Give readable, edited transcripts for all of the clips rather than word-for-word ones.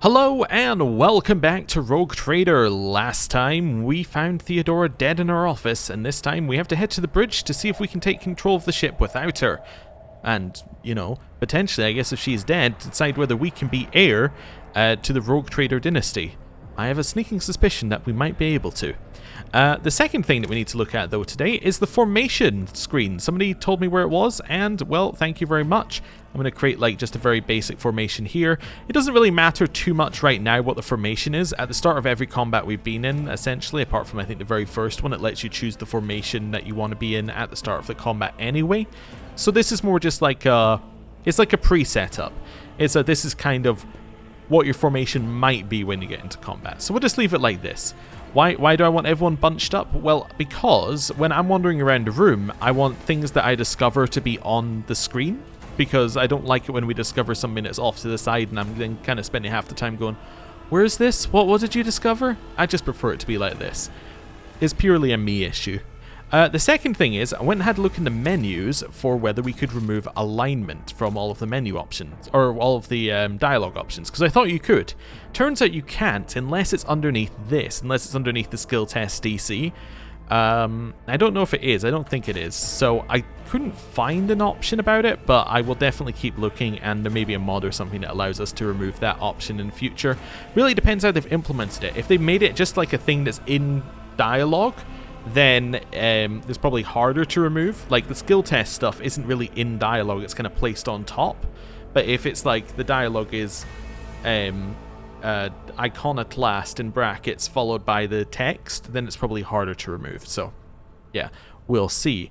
Hello and welcome back to Rogue Trader. Last time we found Theodora dead in her office, and this time we have to head to the bridge to see if we can take control of the ship without her. And, you know, potentially, I guess if she's dead, decide whether we can be heir to the Rogue Trader dynasty. I have a sneaking suspicion that we might be able to. The second thing that we need to look at, though, today is the formation screen. Somebody told me where it was, and, well, thank you very much. I'm going to create, like, just a very basic formation here. It doesn't really matter too much right now what the formation is. At the start of every combat we've been in, essentially, apart from, I think, the very first one, it lets you choose the formation that you want to be in at the start of the combat anyway. So this is more just like a... It's like a pre-setup. This is kind of what your formation might be when you get into combat. So we'll just leave it like this. Why do I want everyone bunched up? Well, because when I'm wandering around the room, I want things that I discover to be on the screen, because I don't like it when we discover something that's off to the side and I'm then kind of spending half the time going, where's this? What did you discover? I just prefer it to be like this. It's purely a me issue. The second thing is, I went and had a look in the menus for whether we could remove alignment from all of the menu options, or all of the dialogue options, because I thought you could. Turns out you can't unless it's underneath this, unless it's underneath the skill test DC. I don't know if it is, I don't think it is, so I couldn't find an option about it, but I will definitely keep looking, and there may be a mod or something that allows us to remove that option in the future. Really depends how they've implemented it. If they made it just like a thing that's in dialogue, then it's probably harder to remove. Like, the skill test stuff isn't really in dialogue, it's kind of placed on top. But if it's like the dialogue is iconoclast in brackets followed by the text, then it's probably harder to remove. So yeah, we'll see.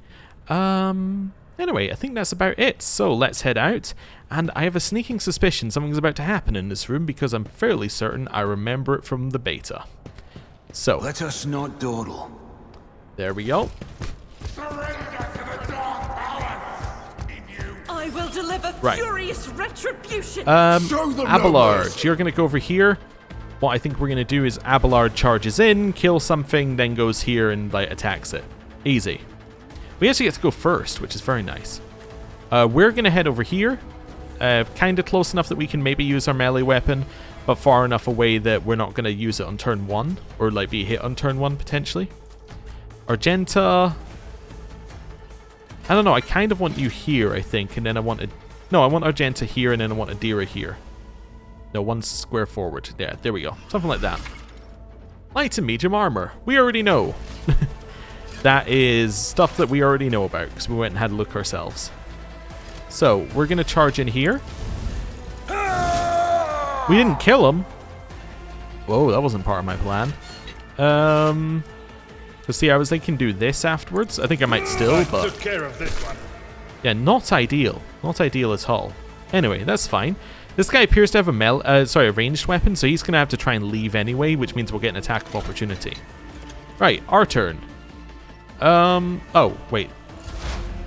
Anyway, I think that's about it. So let's head out. And I have a sneaking suspicion something's about to happen in this room, because I'm fairly certain I remember it from the beta. So let us not dawdle. There we go. Surrender to the dark powers! I will deliver furious retribution. Abelard, you're going to go over here. What I think we're going to do is Abelard charges in, kills something, then goes here and like attacks it. Easy. We actually get to go first, which is very nice. We're going to head over here. Kind of close enough that we can maybe use our melee weapon, but far enough away that we're not going to use it on turn 1, or like be hit on turn 1 potentially. Argenta, I don't know, I kind of want you here, I think, and then I want Argenta here, and then I want Adira here. No, one square forward. Yeah, there we go. Something like that. Light and medium armor. We already know. That is stuff that we already know about, because we went and had a look ourselves. So, we're going to charge in here. We didn't kill him. Whoa, that wasn't part of my plan. See, I was thinking do this afterwards. I think I might still, but... took care of this one. Yeah, not ideal. Not ideal at all. Anyway, that's fine. This guy appears to have a ranged weapon, so he's going to have to try and leave anyway, which means we'll get an attack of opportunity. Right, our turn. Oh, wait.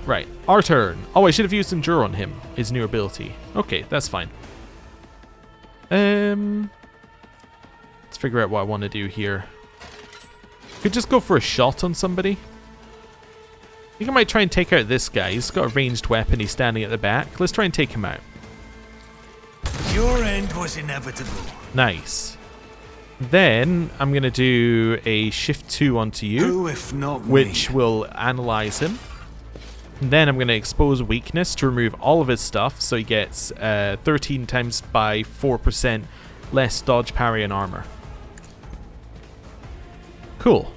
Right, our turn. Oh, I should have used Endure on him, his new ability. Okay, that's fine. Let's figure out what I want to do here. Could just go for a shot on somebody. I think I might try and take out this guy. He's got a ranged weapon. He's standing at the back. Let's try and take him out. Your end was inevitable. Nice. Then I'm going to do a shift 2 onto you. Who if not me? Which will analyze him. And then I'm going to expose weakness to remove all of his stuff. So he gets 13 times by 4% less dodge, parry, and armor. Cool.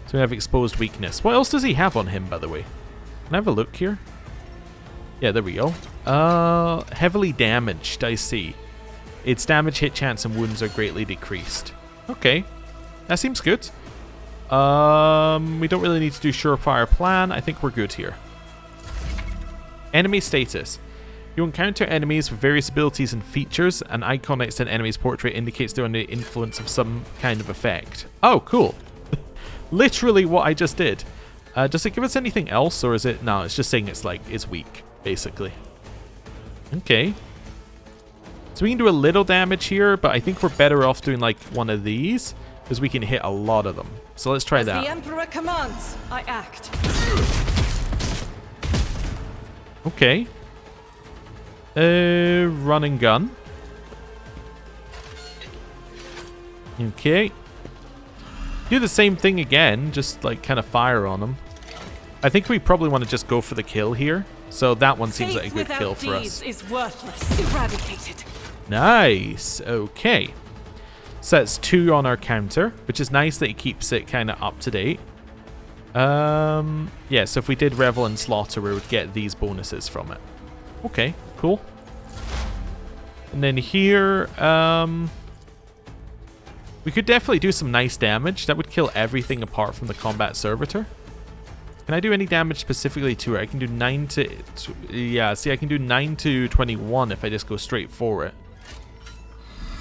So we have exposed weakness. What else does he have on him, by the way? Can I have a look here? Yeah, there we go. Heavily damaged, I see. Its damage, hit chance, and wounds are greatly decreased. Okay. That seems good. We don't really need to do surefire plan. I think we're good here. Enemy status. You encounter enemies with various abilities and features. An icon next to an enemy's portrait indicates they're under the influence of some kind of effect. Oh, cool. Literally what I just did. Does it give us anything else, or is it... No, it's just saying it's weak, basically. Okay. So we can do a little damage here, but I think we're better off doing like one of these, because we can hit a lot of them. So let's try that. The Emperor commands, I act. Okay. Run and gun. Okay. Do the same thing again, just like kind of fire on them. I think we probably want to just go for the kill here. So that one seems like a good kill for us. Is worthless. Eradicated. Nice. Okay. So that's 2 on our counter, which is nice that it keeps it kind of up to date. Yeah, so if we did Revel and Slaughter, we would get these bonuses from it. Okay, cool. And then here, we could definitely do some nice damage. That would kill everything apart from the combat servitor. Can I do any damage specifically to it? I can do 9 to... Yeah, see, I can do 9 to 21 if I just go straight for it.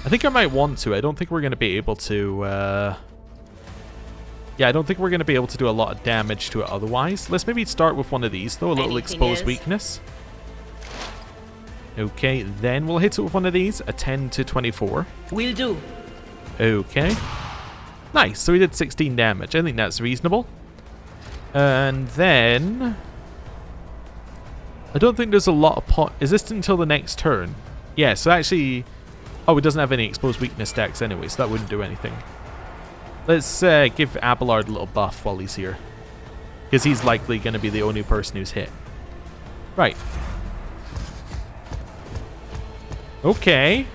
I think I might want to. I don't think we're going to be able to... Yeah, I don't think we're going to be able to do a lot of damage to it otherwise. Let's maybe start with one of these, though. A little exposed weakness. Okay, then we'll hit it with one of these. A 10 to 24. Will do. Okay. Nice. So we did 16 damage. I think that's reasonable. And then... I don't think there's a lot of pot... Is this until the next turn? Yeah, so actually... Oh, it doesn't have any exposed weakness stacks anyway, so that wouldn't do anything. Let's give Abelard a little buff while he's here. Because he's likely going to be the only person who's hit. Right. Okay.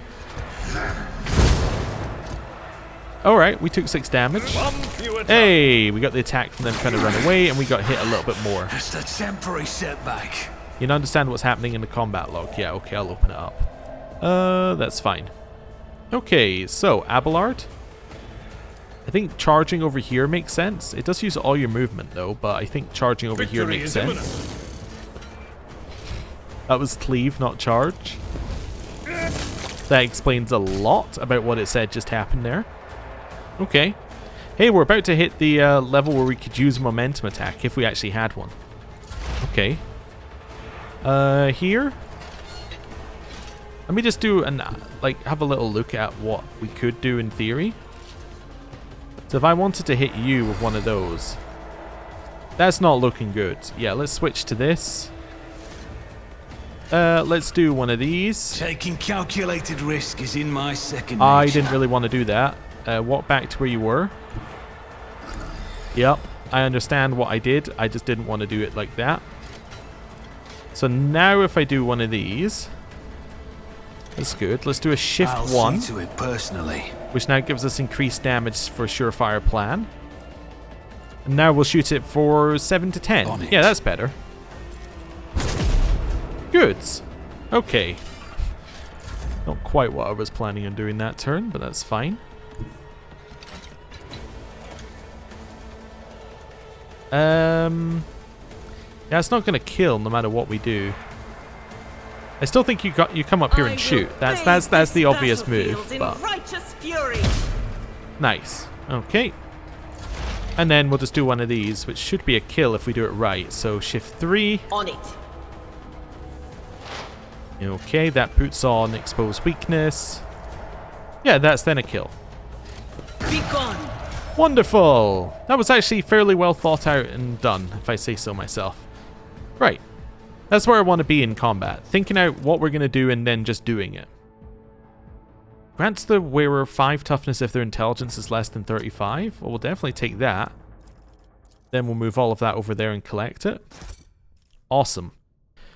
Alright, we took 6 damage. Hey, we got the attack from them trying to run away, and we got hit a little bit more. Just a temporary setback. You understand what's happening in the combat log? Yeah, okay, I'll open it up. That's fine. Okay, so, Abelard. I think charging over here makes sense. It does use all your movement, though, but I think charging over here makes sense. That was cleave, not charge. That explains a lot about what it said just happened there. Okay. Hey, we're about to hit the level where we could use a momentum attack if we actually had one. Okay. Here. Let me just do have a little look at what we could do in theory. So if I wanted to hit you with one of those, that's not looking good. Yeah, let's switch to this. Let's do one of these. Taking calculated risk is in my second nature. I didn't really want to do that. Walk back to where you were. Yep, I understand what I did. I just didn't want to do it like that. So now if I do one of these, that's good. Let's do a shift I'll 1. see to it personally. Which now gives us increased damage for Surefire Plan. And now we'll shoot it for 7 to 10. Yeah, that's better. Goods. Okay. Not quite what I was planning on doing that turn, but that's fine. Yeah, it's not going to kill no matter what we do. I still think you come up here and shoot. That's the obvious move. But nice. Okay. And then we'll just do one of these, which should be a kill if we do it right. So shift 3. On it. Okay, that puts on exposed weakness. Yeah, that's then a kill. Be gone. Wonderful. That was actually fairly well thought out and done, if I say so myself. Right. That's where I want to be in combat. Thinking out what we're going to do and then just doing it. Grants the wearer 5 toughness if their intelligence is less than 35. Well, we'll definitely take that. Then we'll move all of that over there and collect it. Awesome.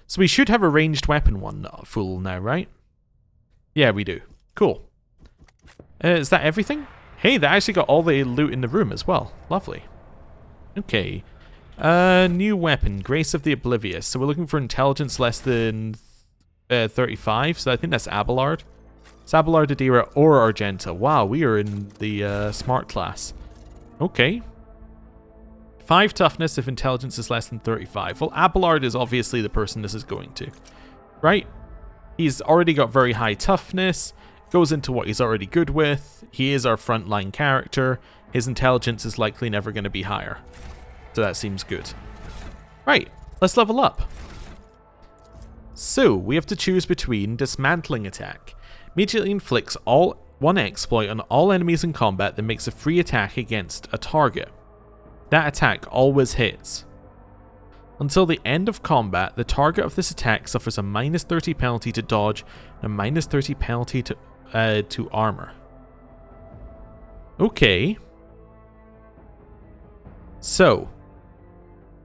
So we should have a ranged weapon one full now, right? Yeah, we do. Cool. Is that everything? Hey, they actually got all the loot in the room as well. Lovely. Okay. New weapon, Grace of the Oblivious. So we're looking for intelligence less than 35. So I think that's Abelard. It's Abelard, Adira, or Argenta. Wow, we are in the smart class. Okay. 5 toughness if intelligence is less than 35. Well, Abelard is obviously the person this is going to. Right? He's already got very high toughness. Goes into what he's already good with. He is our frontline character. His intelligence is likely never going to be higher. So that seems good. Right, let's level up. So, we have to choose between Dismantling Attack. Immediately inflicts one exploit on all enemies in combat that makes a free attack against a target. That attack always hits. Until the end of combat, the target of this attack suffers a -30 penalty to dodge and a -30 penalty to armor. Okay. So,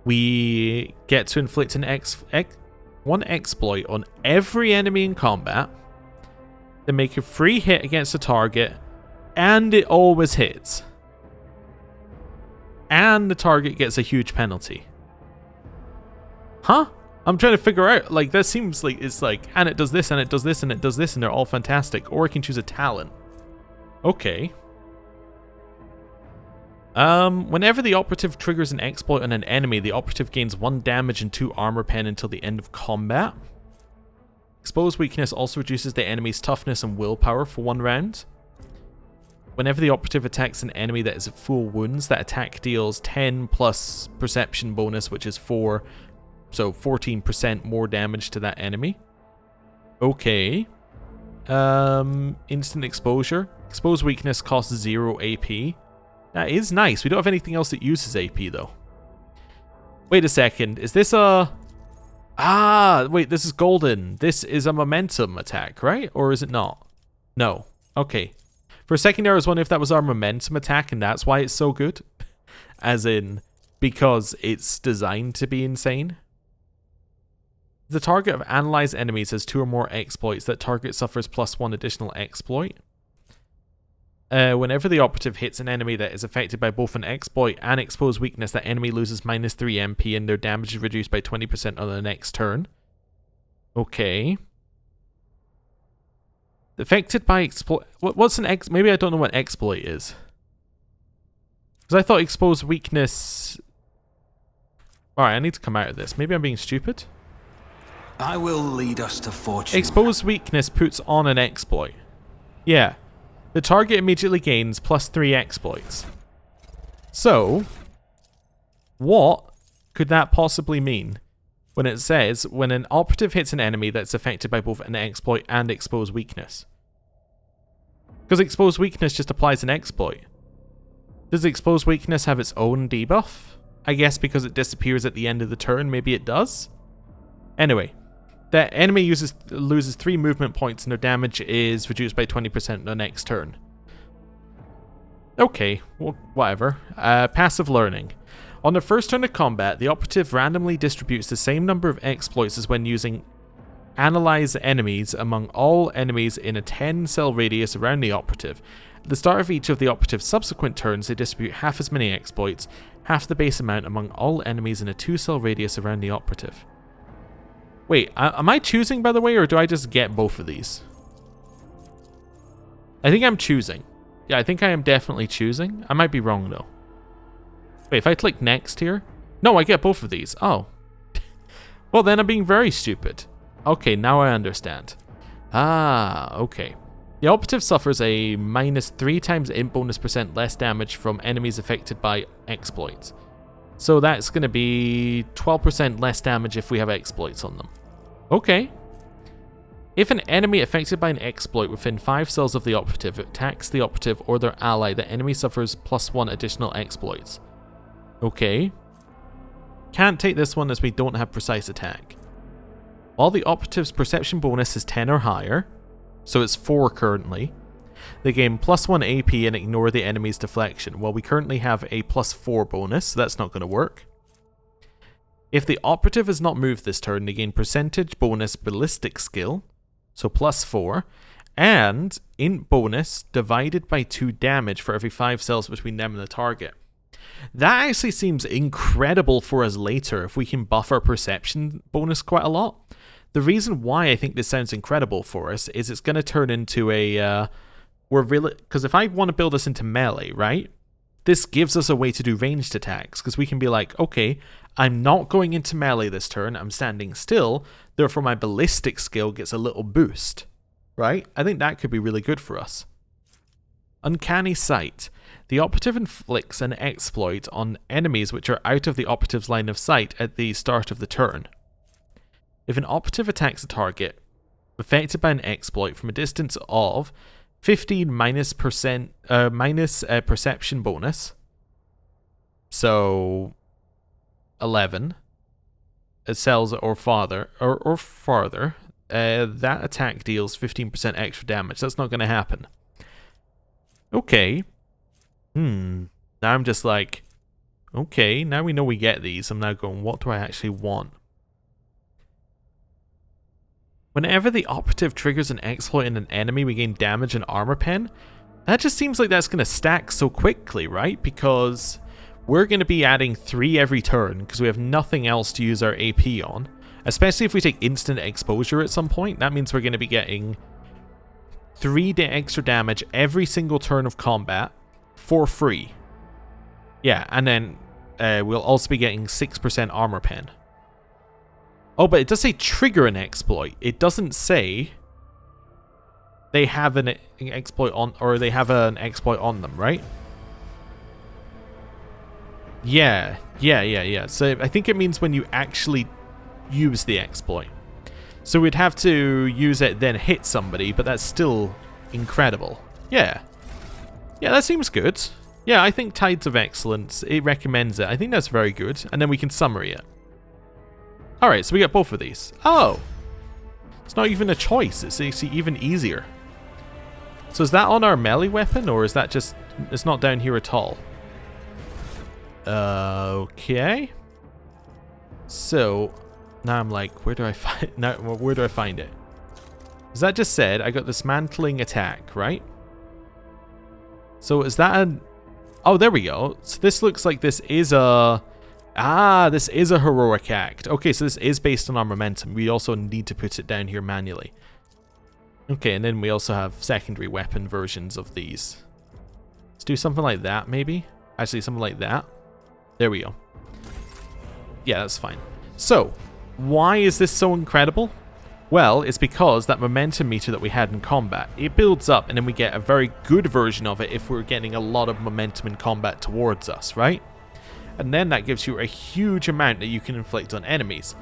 we get to inflict one exploit on every enemy in combat. They make a free hit against a target, and it always hits. And the target gets a huge penalty. Huh? I'm trying to figure out, like, that seems like it's like, and it does this, and it does this, and it does this, and they're all fantastic. Or I can choose a talent. Okay. Whenever the operative triggers an exploit on an enemy, the operative gains 1 damage and 2 armor pen until the end of combat. Exposed weakness also reduces the enemy's toughness and willpower for 1 round. Whenever the operative attacks an enemy that is at full wounds, that attack deals 10 plus perception bonus, which is 4, so 14% more damage to that enemy. Okay. Instant exposure. Exposed weakness costs 0 AP. That is nice. We don't have anything else that uses AP though. Wait a second. Is this a... Ah, wait, this is golden. This is a momentum attack, right? Or is it not? No. Okay. For a second there, I was wondering if that was our momentum attack and that's why it's so good. As in, because it's designed to be insane. The target of analyzed enemies has 2 or more exploits. That target suffers +1 additional exploit. Whenever the operative hits an enemy that is affected by both an exploit and exposed weakness, that enemy loses -3 MP and their damage is reduced by 20% on the next turn. Okay. Affected by exploit... What's an ex... Maybe I don't know what exploit is. Because I thought exposed weakness... Alright, I need to come out of this. Maybe I'm being stupid. I will lead us to fortune. Exposed weakness puts on an exploit. Yeah. The target immediately gains +3 exploits. So, what could that possibly mean when it says when an operative hits an enemy that's affected by both an exploit and exposed weakness? Because exposed weakness just applies an exploit. Does exposed weakness have its own debuff? I guess because it disappears at the end of the turn, maybe it does? Anyway. The enemy loses 3 movement points and their damage is reduced by 20% the next turn. Okay, well, whatever. Passive learning. On the first turn of combat, the operative randomly distributes the same number of exploits as when using analyze enemies among all enemies in a 10-cell radius around the operative. At the start of each of the operative's subsequent turns, they distribute half as many exploits, half the base amount among all enemies in a 2-cell radius around the operative. Wait, am I choosing, by the way, or do I just get both of these? I think I'm choosing. Yeah, I think I am definitely choosing. I might be wrong, though. Wait, if I click next here? No, I get both of these. Oh. Well, then I'm being very stupid. Okay, now I understand. Ah, okay. The operative suffers a -3 times int bonus % less damage from enemies affected by exploits. So that's going to be 12% less damage if we have exploits on them. Okay. If an enemy affected by an exploit within 5 cells of the operative attacks the operative or their ally, the enemy suffers +1 additional exploits. Okay. Can't take this one as we don't have precise attack. While the operative's perception bonus is 10 or higher, so it's 4 currently, they gain +1 AP and ignore the enemy's deflection. Well, we currently have a +4 bonus, so that's not going to work. If the operative is not moved this turn, they gain percentage bonus ballistic skill, so +4, and int bonus divided by 2 damage for every 5 cells between them and the target. That actually seems incredible for us later if we can buff our perception bonus quite a lot. The reason why I think this sounds incredible for us is it's going to turn into a... because if I want to build this into melee, right? This gives us a way to do ranged attacks, because we can be like, okay, I'm not going into melee this turn, I'm standing still, therefore my ballistic skill gets a little boost, right? I think that could be really good for us. Uncanny Sight. The operative inflicts an exploit on enemies which are out of the operative's line of sight at the start of the turn. If an operative attacks a target affected by an exploit from a distance of 15 minus perception bonus, so 11 cells or farther, that attack deals 15% extra damage. That's not going to happen. Okay. Now I'm just like, okay, now we know we get these. I'm now going, what do I actually want? Whenever the operative triggers an exploit in an enemy, we gain damage and armor pen. That just seems like that's going to stack so quickly, right? Because we're going to be adding 3 every turn because we have nothing else to use our AP on. Especially if we take instant exposure at some point. That means we're going to be getting 3 extra damage every single turn of combat for free. Yeah, and then we'll also be getting 6% armor pen. Oh, but it does say trigger an exploit. It doesn't say they have an exploit on, or they have an exploit on them, right? Yeah. So I think it means when you actually use the exploit. So we'd have to use it, then hit somebody, but that's still incredible. Yeah, that seems good. Yeah, I think Tides of Excellence, it recommends it. I think that's very good. And then we can summary it. Alright, so we get both of these. Oh! It's not even a choice. It's actually even easier. So is that on our melee weapon, or is that just... It's not down here at all? Okay. So, now I'm like, where do I find it? Is that just said, I got dismantling attack, right? So is that an... Oh, there we go. So this looks like this is a... this is a heroic act. Okay, so this is based on our momentum. We also need to put it down here manually. Okay, and then we also have secondary weapon versions of these. Let's do something like that, maybe? Actually, something like that. There we go. Yeah, that's fine. So, why is this so incredible? Well, it's because that momentum meter that we had in combat, it builds up, and then we get a very good version of it if we're getting a lot of momentum in combat towards us, right? And then that gives you a huge amount that you can inflict on enemies.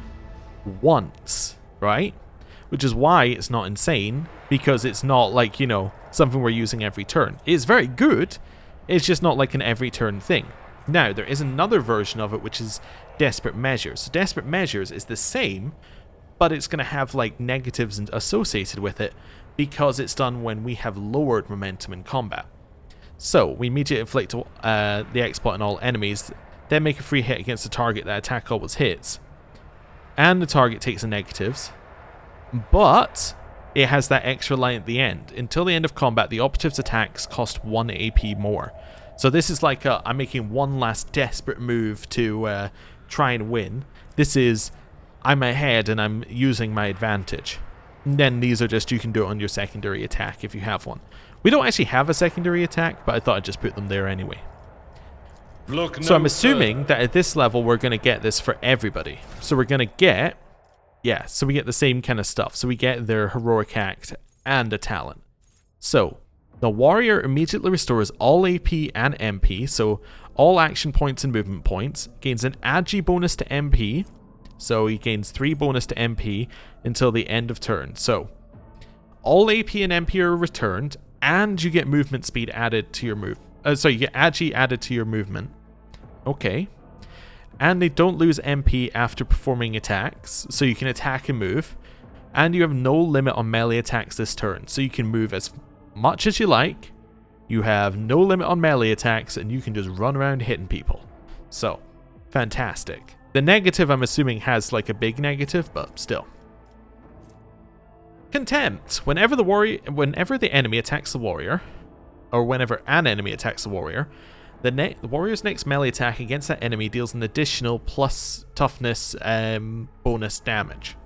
Once, right? Which is why it's not insane, because it's not like, you know, something we're using every turn. It's very good, it's just not like an every turn thing. Now, there is another version of it which is Desperate Measures. So Desperate Measures is the same, but it's going to have like negatives associated with it because it's done when we have lowered momentum in combat. So, we immediately inflict the exploit on all enemies, then make a free hit against the target that attack always hits. And the target takes the negatives. But it has that extra line at the end. Until the end of combat, the operative's attacks cost 1 AP more. So this is like I'm making one last desperate move to try and win. This is, I'm ahead and I'm using my advantage. And then these are just, you can do it on your secondary attack if you have one. We don't actually have a secondary attack, but I thought I'd just put them there anyway. So I'm assuming that at this level we're going to get this for everybody. So we're going to get, yeah, so we get the same kind of stuff. So we get their heroic act and a talent. So the warrior immediately restores all AP and MP, so all action points and movement points, gains an agi bonus to MP, so he gains 3 bonus to MP until the end of turn. So all AP and MP are returned, and you get movement speed added to your move. So you get agi added to your movement. Okay. And they don't lose MP after performing attacks, so you can attack and move. And you have no limit on melee attacks this turn, so you can move as much as you like. You have no limit on melee attacks, and you can just run around hitting people. So, fantastic. The negative, I'm assuming, has like a big negative, but still. Contempt. Whenever the enemy attacks the warrior, or whenever an enemy attacks the warrior, the warrior's next melee attack against that enemy deals an additional plus toughness bonus damage.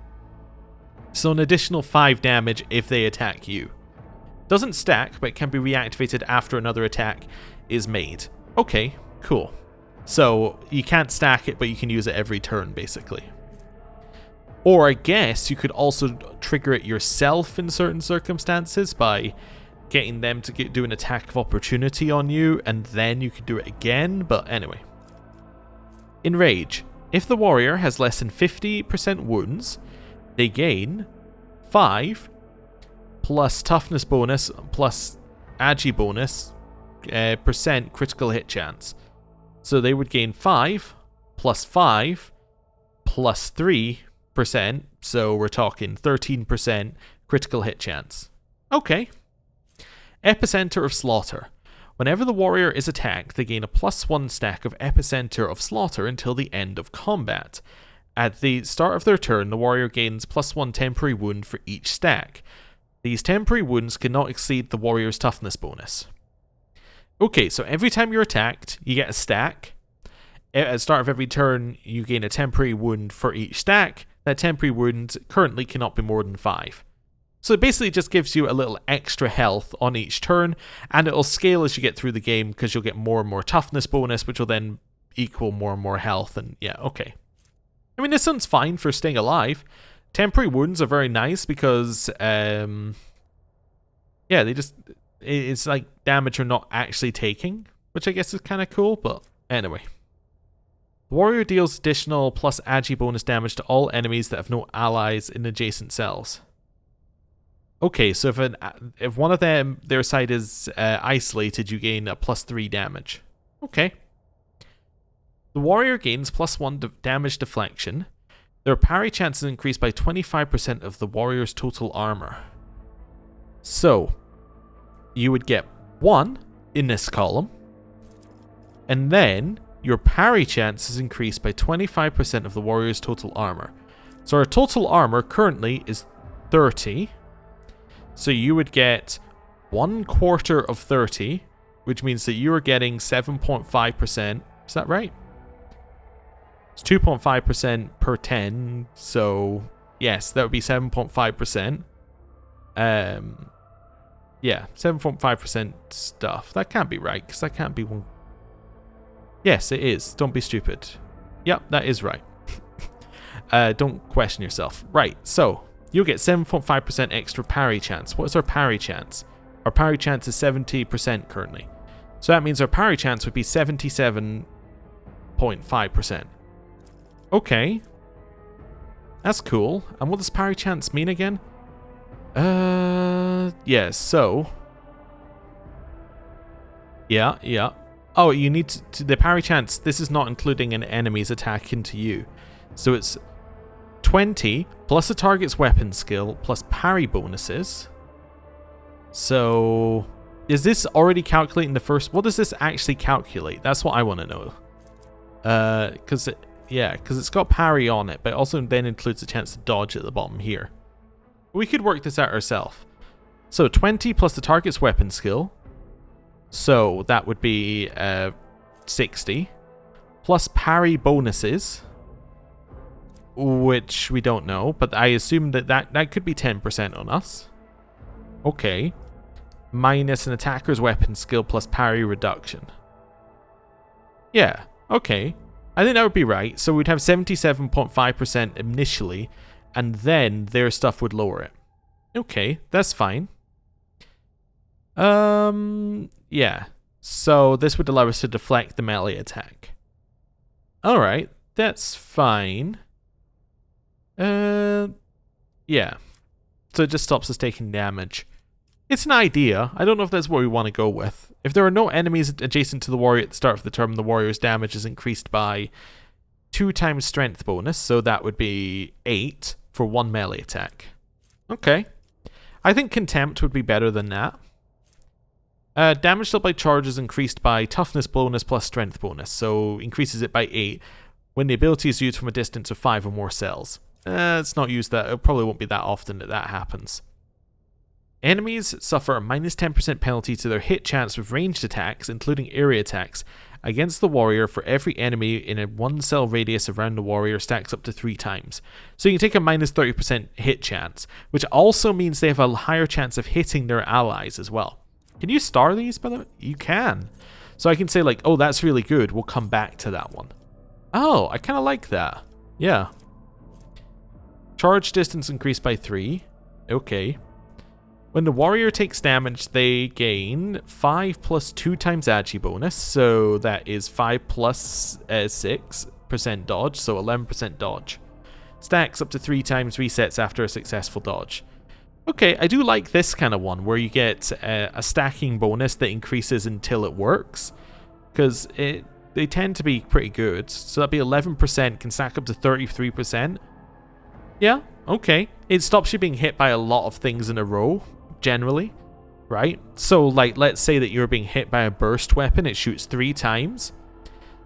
So an additional 5 damage if they attack you. Doesn't stack, but can be reactivated after another attack is made. Okay, cool. So you can't stack it, but you can use it every turn, basically. Or I guess you could also trigger it yourself in certain circumstances by getting them to do an attack of opportunity on you, and then you could do it again, but anyway. Enrage. If the warrior has less than 50% wounds, they gain 5 plus toughness bonus plus agi bonus percent critical hit chance. So they would gain 5 plus 5 plus 3%, so we're talking 13% critical hit chance. Okay. Epicenter of Slaughter. Whenever the warrior is attacked, they gain a +1 stack of Epicenter of Slaughter until the end of combat. At the start of their turn, the warrior gains +1 temporary wound for each stack. These temporary wounds cannot exceed the warrior's toughness bonus. Okay, so every time you're attacked, you get a stack. At the start of every turn, you gain a temporary wound for each stack. That temporary wound currently cannot be more than 5. So it basically just gives you a little extra health on each turn, and it'll scale as you get through the game because you'll get more and more toughness bonus, which will then equal more and more health, and yeah, okay. I mean, this sounds fine for staying alive. Temporary wounds are very nice because, yeah, they just, it's like damage you're not actually taking, which I guess is kind of cool, but anyway. The warrior deals additional plus agi bonus damage to all enemies that have no allies in adjacent cells. Okay, so if one of them, their side is isolated, you gain a +3 damage. Okay. The warrior gains +1 damage deflection. Their parry chances increase by 25% of the warrior's total armor. So, you would get 1 in this column, and then your parry chances increase by 25% of the warrior's total armor. So our total armor currently is 30. So you would get 1/4 of 30, which means that you are getting 7.5%. Is that right? It's 2.5% per 10. So yes, that would be 7.5%. Yeah, 7.5% stuff. That can't be right, because that can't be one. Yes, it is. Don't be stupid. Yep, that is right. Don't question yourself. Right, so you'll get 7.5% extra parry chance. What is our parry chance? Our parry chance is 70% currently. So that means our parry chance would be 77.5%. Okay. That's cool. And what does parry chance mean again? Yeah, so. Yeah. Oh, you need to the parry chance. This is not including an enemy's attack into you. So it's 20 plus a target's weapon skill plus parry bonuses. So is this already calculating the first? What does this actually calculate? That's what I want to know. Because it's got parry on it, but it also then includes a chance to dodge at the bottom here. We could work this out ourselves. So 20 plus the target's weapon skill. So that would be 60 plus parry bonuses, which we don't know, but I assume that could be 10% on us. Okay. Minus an attacker's weapon skill plus parry reduction. Yeah, okay. I think that would be right. So we'd have 77.5% initially, and then their stuff would lower it. Okay, that's fine. Yeah. So this would allow us to deflect the melee attack. Alright, that's fine. Yeah. So it just stops us taking damage. It's an idea. I don't know if that's what we want to go with. If there are no enemies adjacent to the warrior at the start of the turn, the warrior's damage is increased by 2 times strength bonus, so that would be 8 for 1 melee attack. Okay. I think contempt would be better than that. Damage dealt by charge is increased by toughness bonus plus strength bonus, so increases it by 8 when the ability is used from a distance of 5 or more cells. It's not used that, it probably won't be that often that happens. Enemies suffer a minus 10% penalty to their hit chance with ranged attacks, including area attacks, against the warrior for every enemy in a 1 cell radius around the warrior stacks up to 3 times. So you can take a minus 30% hit chance, which also means they have a higher chance of hitting their allies as well. Can you star these, by the way? You can. So I can say like, oh, that's really good. We'll come back to that one. Oh, I kind of like that. Yeah. Charge distance increased by 3. Okay. When the warrior takes damage, they gain 5 plus 2 times agi bonus. So that is 5 plus 6% dodge. So 11% dodge. Stacks up to 3 times resets after a successful dodge. Okay, I do like this kind of one where you get a stacking bonus that increases until it works, because they tend to be pretty good. So that'd be 11% can stack up to 33%. Yeah, okay. It stops you being hit by a lot of things in a row, generally. right? So, like, let's say that you're being hit by a burst weapon, it shoots 3 times.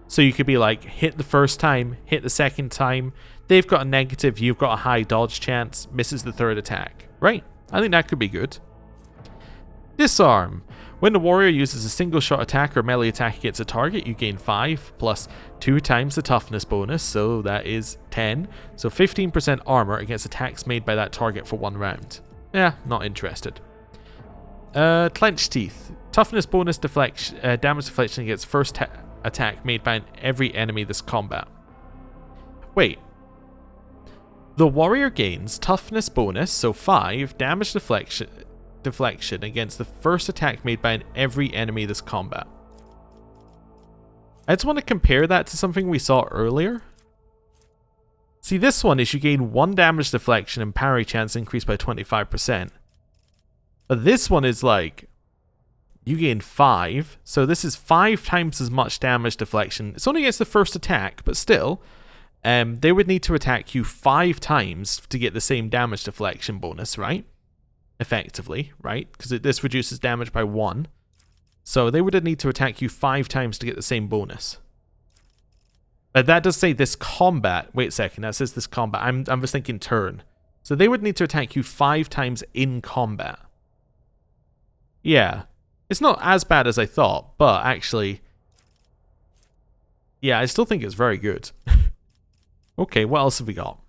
So you could be like, hit the first time, hit the second time, they've got a negative, you've got a high dodge chance, misses the third attack, right? I think that could be good. Disarm. When the warrior uses a single shot attack or melee attack against a target, you gain 5 plus 2 times the toughness bonus, so that is 10. So 15% armor against attacks made by that target for 1 round. Yeah, not interested. Clenched Teeth. Toughness bonus damage deflection against first attack made by every enemy this combat. Wait. The warrior gains toughness bonus, so 5, damage deflection against the first attack made by every enemy this combat. I just want to compare that to something we saw earlier. See, this one is you gain 1 damage deflection and parry chance increased by 25%. But this one is like, you gain 5, so this is 5 times as much damage deflection. It's only against the first attack, but still, they would need to attack you 5 times to get the same damage deflection bonus, right? Effectively, right? Because this reduces damage by 1. So they would need to attack you 5 times to get the same bonus. But that does say this combat. Wait a second, that says this combat. I'm just thinking turn. So they would need to attack you 5 times in combat. Yeah. It's not as bad as I thought, but actually, yeah, I still think it's very good. Okay, what else have we got?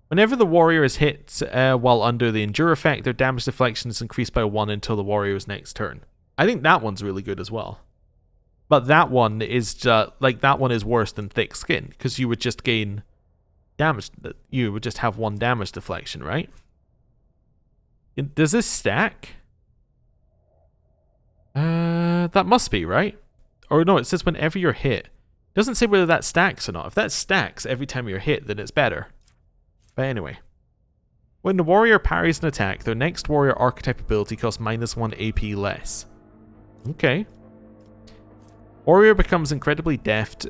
Whenever the warrior is hit while under the endure effect, their damage deflection is increased by 1 until the warrior's next turn. I think that one's really good as well. But that one is that one is worse than thick skin, because you would just gain damage. You would just have 1 damage deflection, right? Does this stack? That must be, right? Or no, it says whenever you're hit. It doesn't say whether that stacks or not. If that stacks every time you're hit, then it's better. But anyway. When the warrior parries an attack, their next warrior archetype ability costs -1 AP less. Okay. Warrior becomes incredibly deft.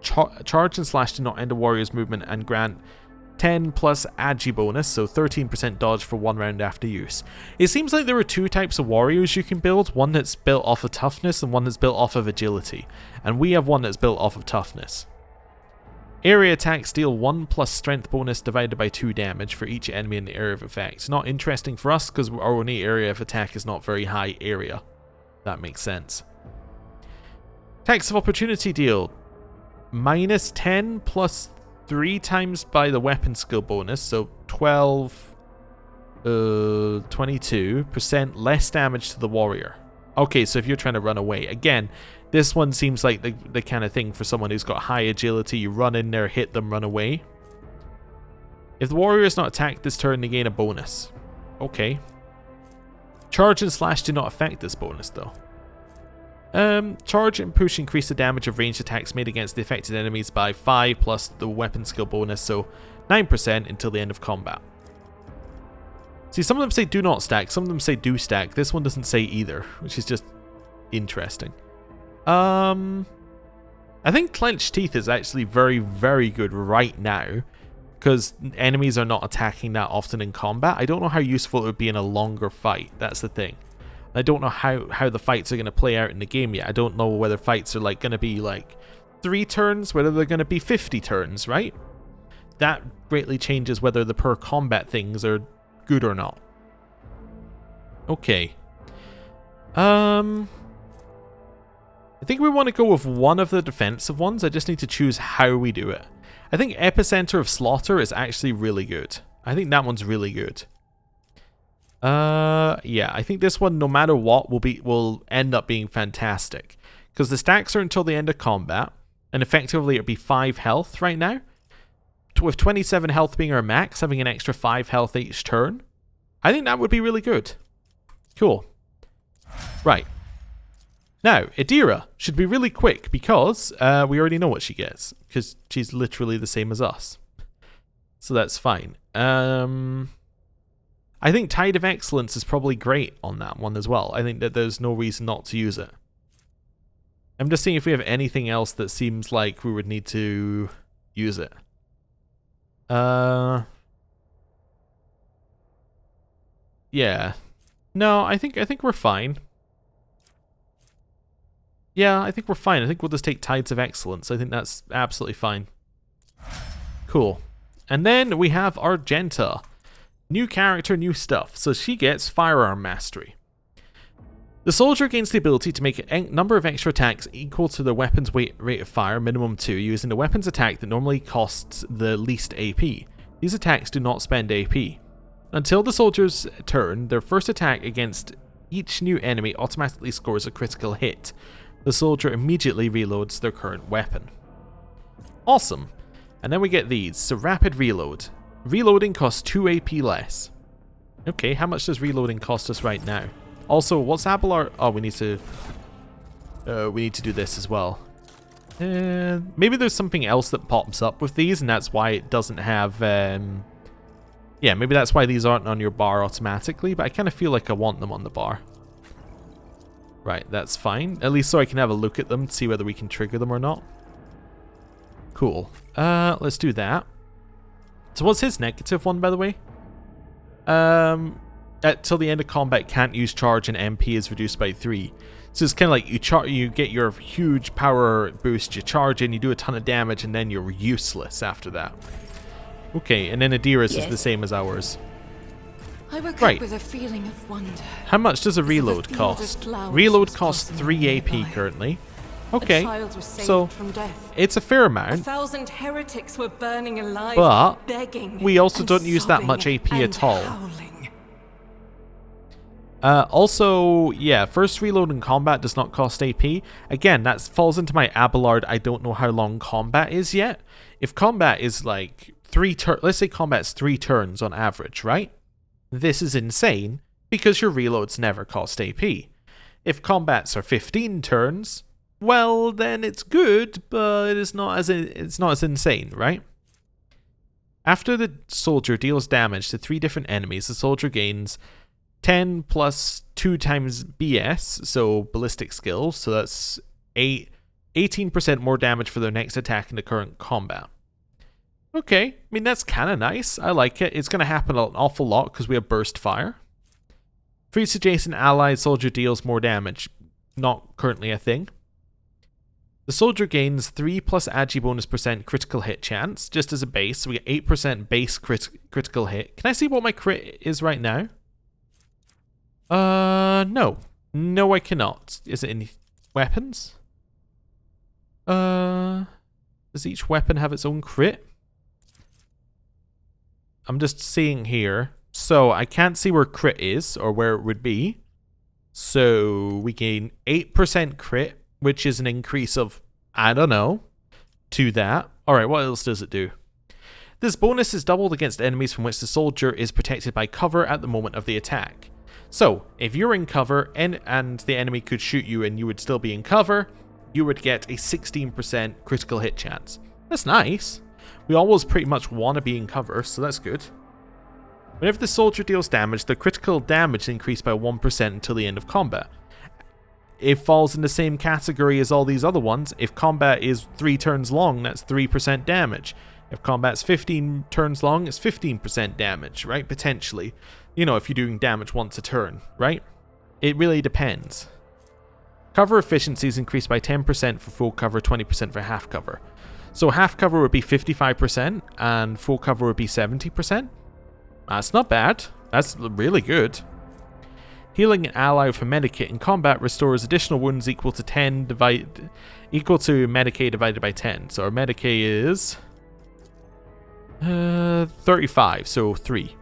Charge and slash do not end a warrior's movement and grant 10 plus agi bonus, so 13% dodge for 1 round after use. It seems like there are 2 types of warriors you can build, one that's built off of toughness and one that's built off of agility, and we have one that's built off of toughness. Area attacks deal 1 plus strength bonus divided by 2 damage for each enemy in the area of effect. Not interesting for us because our only area of attack is not very high area. That makes sense. Attacks of opportunity deal -10 plus 3 times by the weapon skill bonus, so 22% less damage to the warrior. Okay, so if you're trying to run away, again, this one seems like the kind of thing for someone who's got high agility. You run in there, hit them, run away. If the warrior is not attacked this turn, they gain a bonus. Okay. Charge and slash do not affect this bonus, though. Charge and push increase the damage of ranged attacks made against the affected enemies by 5 plus the weapon skill bonus, so 9% until the end of combat. See, some of them say do not stack, some of them say do stack. This one doesn't say either, which is just interesting. I think Clenched Teeth is actually very, very good right now, because enemies are not attacking that often in combat. I don't know how useful it would be in a longer fight, that's the thing. I don't know how the fights are going to play out in the game yet. I don't know whether fights are like going to be like 3 turns, whether they're going to be 50 turns, right? That greatly changes whether the per combat things are good or not. Okay. I think we want to go with one of the defensive ones. I just need to choose how we do it. I think Epicenter of Slaughter is actually really good. I think that one's really good. Yeah, I think this one, no matter what, will end up being fantastic. Because the stacks are until the end of combat, and effectively it'll be 5 health right now. With 27 health being our max, having an extra 5 health each turn, I think that would be really good. Cool. Right. Now, Adira should be really quick because we already know what she gets, because she's literally the same as us. So that's fine. I think Tide of Excellence is probably great on that one as well. I think that there's no reason not to use it. I'm just seeing if we have anything else that seems like we would need to use it. Yeah. No, I think we're fine. Yeah, I think we're fine. I think we'll just take Tides of Excellence. I think that's absolutely fine. Cool. And then we have Argenta. New character, new stuff. So she gets Firearm Mastery. The soldier gains the ability to make a number of extra attacks equal to the weapon's rate of fire, minimum 2, using the weapon's attack that normally costs the least AP. These attacks do not spend AP. Until the soldier's turn, their first attack against each new enemy automatically scores a critical hit. The soldier immediately reloads their current weapon. Awesome. And then we get these. So rapid reload. Reloading costs 2 AP less. Okay, how much does reloading cost us right now? Also, what's Abelard? Oh, we need to do this as well. Maybe there's something else that pops up with these, and that's why it doesn't have. Yeah, maybe that's why these aren't on your bar automatically. But I kind of feel like I want them on the bar. Right, that's fine. At least so I can have a look at them, see whether we can trigger them or not. Cool. Let's do that. So what's his negative one, by the way? Till the end of combat, can't use charge and MP is reduced by 3. So it's kind of like you get your huge power boost, you charge in, you do a ton of damage, and then you're useless after that. Okay, and then Adira's is the same as ours. I woke up with a feeling of wonder. How much does a reload cost? Reload costs 3 AP currently. Okay, so it's a fair amount. 1,000 heretics were burning alive, but begging we also and don't use that sobbing much AP and at all. howling. Also, yeah, first reload in combat does not cost AP. Again, that falls into my Abelard, I don't know how long combat is yet. If combat is like 3 turns, let's say combat's 3 turns on average, right? This is insane, because your reloads never cost AP. If combats are 15 turns, well, then it's good, but it's not as insane, right? After the soldier deals damage to 3 different enemies, the soldier gains 10 plus 2 times BS, so ballistic skills, so that's 18% more damage for their next attack in the current combat. Okay, I mean, that's kind of nice. I like it. It's going to happen an awful lot because we have burst fire. For each adjacent allied, soldier deals more damage. Not currently a thing. The soldier gains 3 plus agi bonus % critical hit chance, just as a base. So we get 8% base critical hit. Can I see what my crit is right now? No. No, I cannot. Is it in weapons? Does each weapon have its own crit? I'm just seeing here. So I can't see where crit is, or where it would be. So we gain 8% crit, which is an increase of, I don't know, to that. Alright, what else does it do? This bonus is doubled against enemies from which the soldier is protected by cover at the moment of the attack. So, if you're in cover and the enemy could shoot you and you would still be in cover, you would get a 16% critical hit chance. That's nice. We always pretty much want to be in cover, so that's good. Whenever the soldier deals damage, the critical damage increased by 1% until the end of combat. It falls in the same category as all these other ones. If combat is 3 turns long, that's 3% damage. If combat's 15 turns long, it's 15% damage, right? Potentially. You know, if you're doing damage once a turn, right? It really depends. Cover efficiency is increased by 10% for full cover, 20% for half cover. So half cover would be 55% and full cover would be 70%. That's not bad. That's really good. Healing an ally with a Medikit in combat restores additional wounds equal to Medikit divided by 10. So our Medikit is 35, so 3.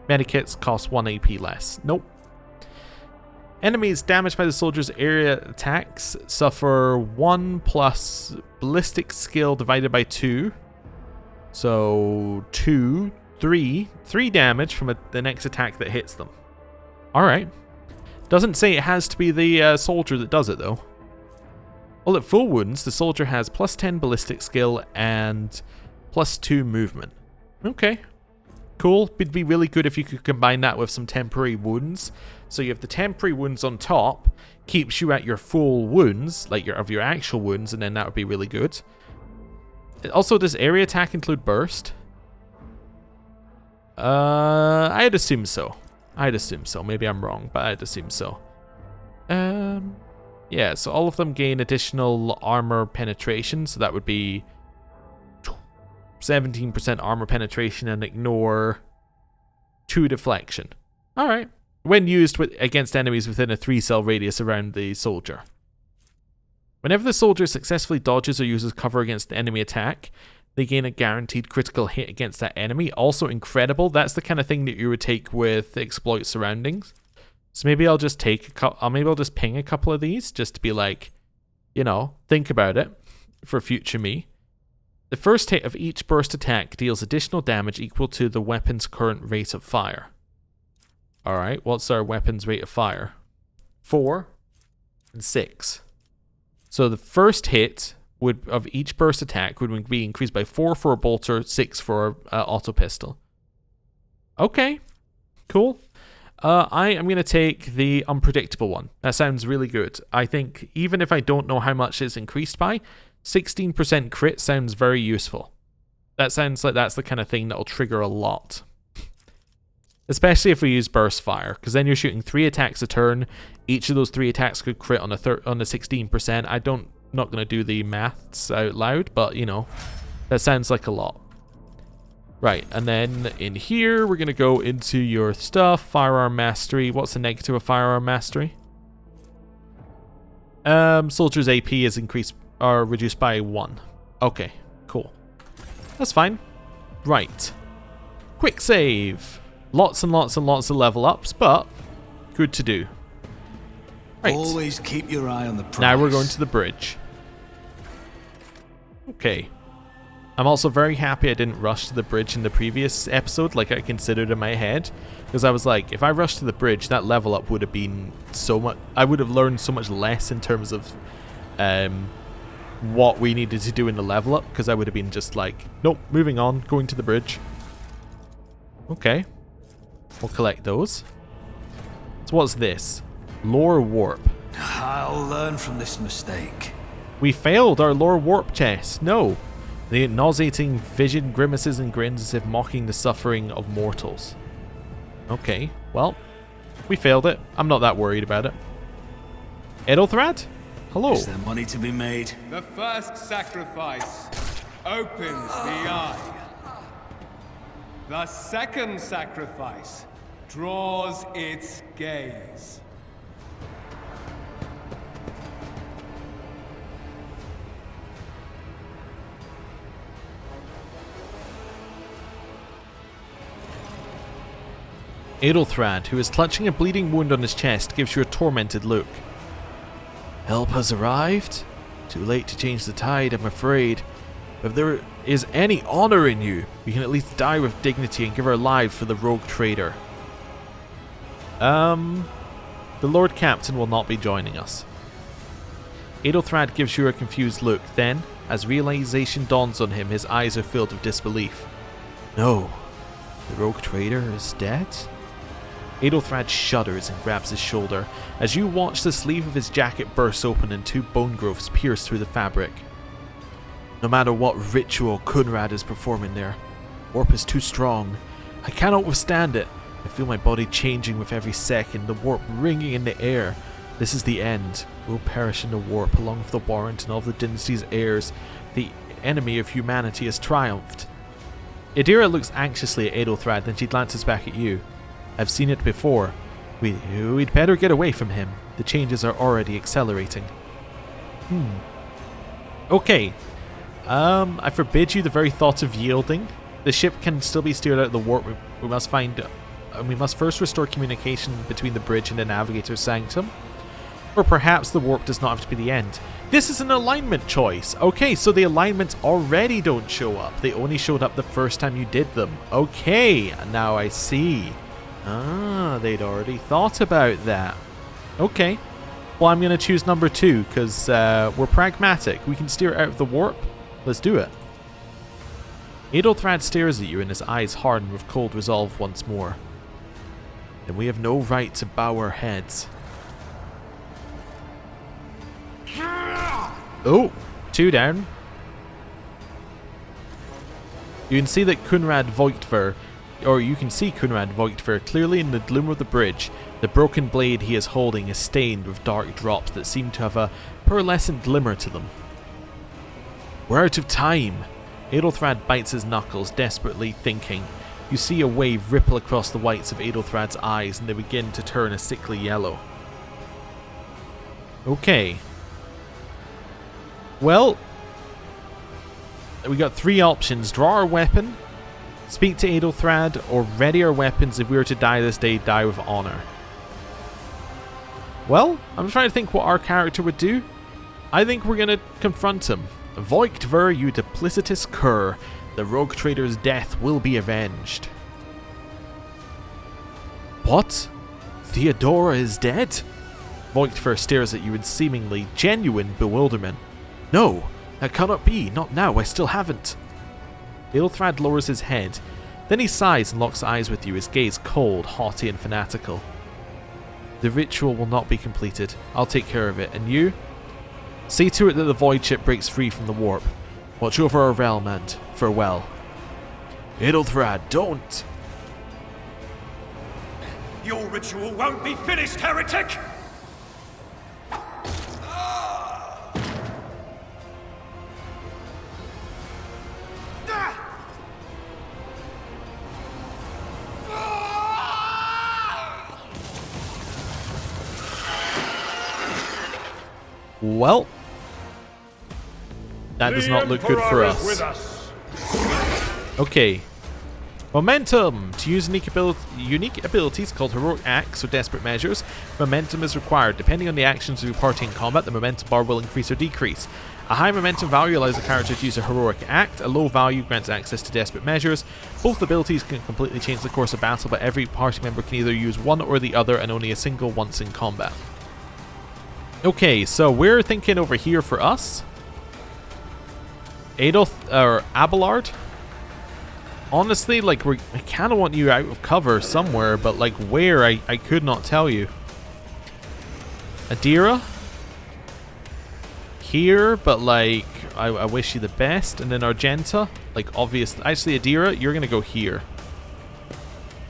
Medikits cost 1 AP less. Nope. Enemies damaged by the soldier's area attacks suffer 1 plus ballistic skill divided by 2. So 2, 3 damage from the next attack that hits them. Alright. Doesn't say it has to be the soldier that does it though. Well, at full wounds, the soldier has plus 10 ballistic skill and plus 2 movement. Okay. Cool. It'd be really good if you could combine that with some temporary wounds. So you have the temporary wounds on top, keeps you at your full wounds, like your actual wounds, and then that would be really good. Also, does area attack include burst? I'd assume so. I'd assume so. Maybe I'm wrong, but I'd assume so. Yeah, so all of them gain additional armor penetration, so that would be 17% armor penetration and ignore 2 deflection. Alright. When used against enemies within a 3-cell radius around the soldier. Whenever the soldier successfully dodges or uses cover against an enemy attack, they gain a guaranteed critical hit against that enemy. Also incredible. That's the kind of thing that you would take with exploit surroundings. So maybe I'll just take maybe I'll just ping a couple of these just to be like, you know, think about it for future me. The first hit of each burst attack deals additional damage equal to the weapon's current rate of fire. Alright, what's our weapon's rate of fire? 4 and 6. So the first hit of each burst attack would be increased by 4 for a bolter, 6 for auto pistol. Okay, cool. I am going to take the unpredictable one. That sounds really good. I think even if I don't know how much it's increased by, 16% crit sounds very useful. That sounds like that's the kind of thing that'll trigger a lot. Especially if we use burst fire, because then you're shooting 3 attacks a turn. Each of those 3 attacks could crit on a 16%. Not going to do the maths out loud, but you know, that sounds like a lot. Right, and then in here, we're going to go into your stuff. Firearm mastery. What's the negative of firearm mastery? Soldier's AP is increased or reduced by 1. Okay, cool. That's fine. Right. Quick save. Lots and lots and lots of level ups, but good to do. Right. Always keep your eye on the prize. Now we're going to the bridge. Okay. I'm also very happy I didn't rush to the bridge in the previous episode like I considered in my head. Because I was like, if I rushed to the bridge, that level up would have been so much... I would have learned so much less in terms of what we needed to do in the level up. Because I would have been just like, nope, moving on, going to the bridge. Okay. We'll collect those. So what's this? Lore warp. I'll learn from this mistake. We failed our lore warp chest. No. The nauseating vision grimaces and grins as if mocking the suffering of mortals. Okay, well, we failed it. I'm not that worried about it. Edelthrad? Hello. Is there money to be made? The first sacrifice opens the eye. The second sacrifice draws its gaze. Edelthrad, who is clutching a bleeding wound on his chest, gives you a tormented look. Help has arrived? Too late to change the tide, I'm afraid. But if there is any honor in you, we can at least die with dignity and give our lives for the rogue trader. The Lord Captain will not be joining us. Edelthrad gives you a confused look, then, as realization dawns on him, his eyes are filled with disbelief. No, the rogue trader is dead? Edelthrad shudders and grabs his shoulder as you watch the sleeve of his jacket burst open and 2 bone growths pierce through the fabric. No matter what ritual Kunrad is performing there, warp is too strong. I cannot withstand it. I feel my body changing with every second, the warp ringing in the air. This is the end. We'll perish in the warp along with the warrant and all of the dynasty's heirs. The enemy of humanity has triumphed. Idira looks anxiously at Edelthrad, then she glances back at you. I've seen it before. We'd better get away from him. The changes are already accelerating. Okay. I forbid you the very thought of yielding. The ship can still be steered out of the warp. We must first restore communication between the bridge and the navigator's sanctum. Or perhaps the warp does not have to be the end. This is an alignment choice. Okay, so the alignments already don't show up. They only showed up the first time you did them. Okay, now I see. Ah, they'd already thought about that. Okay. Well, I'm going to choose number 2 because we're pragmatic. We can steer out of the warp. Let's do it. Edelthrad stares at you and his eyes harden with cold resolve once more. Then we have no right to bow our heads. Oh, 2 down. You can see that Kunrad Voigtver or you can see Conrad Voigtver clearly in the gloom of the bridge. The broken blade he is holding is stained with dark drops that seem to have a pearlescent glimmer to them. We're out of time. Aethelthrad bites his knuckles, desperately thinking. You see a wave ripple across the whites of Aethelthrad's eyes, and they begin to turn a sickly yellow. Okay. Well, we got three options. Draw our weapon, speak to Aethelthrad, or ready our weapons. If we were to die this day, die with honor. Well, I'm trying to think what our character would do. I think we're going to confront him. Voigtver, you duplicitous cur. The rogue trader's death will be avenged. What? Theodora is dead? Voigtver stares at you in seemingly genuine bewilderment. No, that cannot be. Not now. I still haven't. Aethelthrad lowers his head. Then he sighs and locks eyes with you, his gaze cold, haughty, and fanatical. The ritual will not be completed. I'll take care of it. And you? See to it that the void ship breaks free from the warp. Watch over our realm and farewell. Aethelthrad, don't! Your ritual won't be finished, heretic! Well, that does not look good for us. Okay. Momentum! To use unique abilities called Heroic Acts or Desperate Measures, momentum is required. Depending on the actions of your party in combat, the momentum bar will increase or decrease. A high momentum value allows the character to use a Heroic Act. A low value grants access to Desperate Measures. Both abilities can completely change the course of battle, but every party member can either use one or the other, and only a single once in combat. Okay, so we're thinking over here for us. Abelard. Honestly, like, I kind of want you out of cover somewhere, but like where, I could not tell you. Adira. Here, but like, I wish you the best. And then Argenta, like, obviously. Actually, Adira, you're going to go here.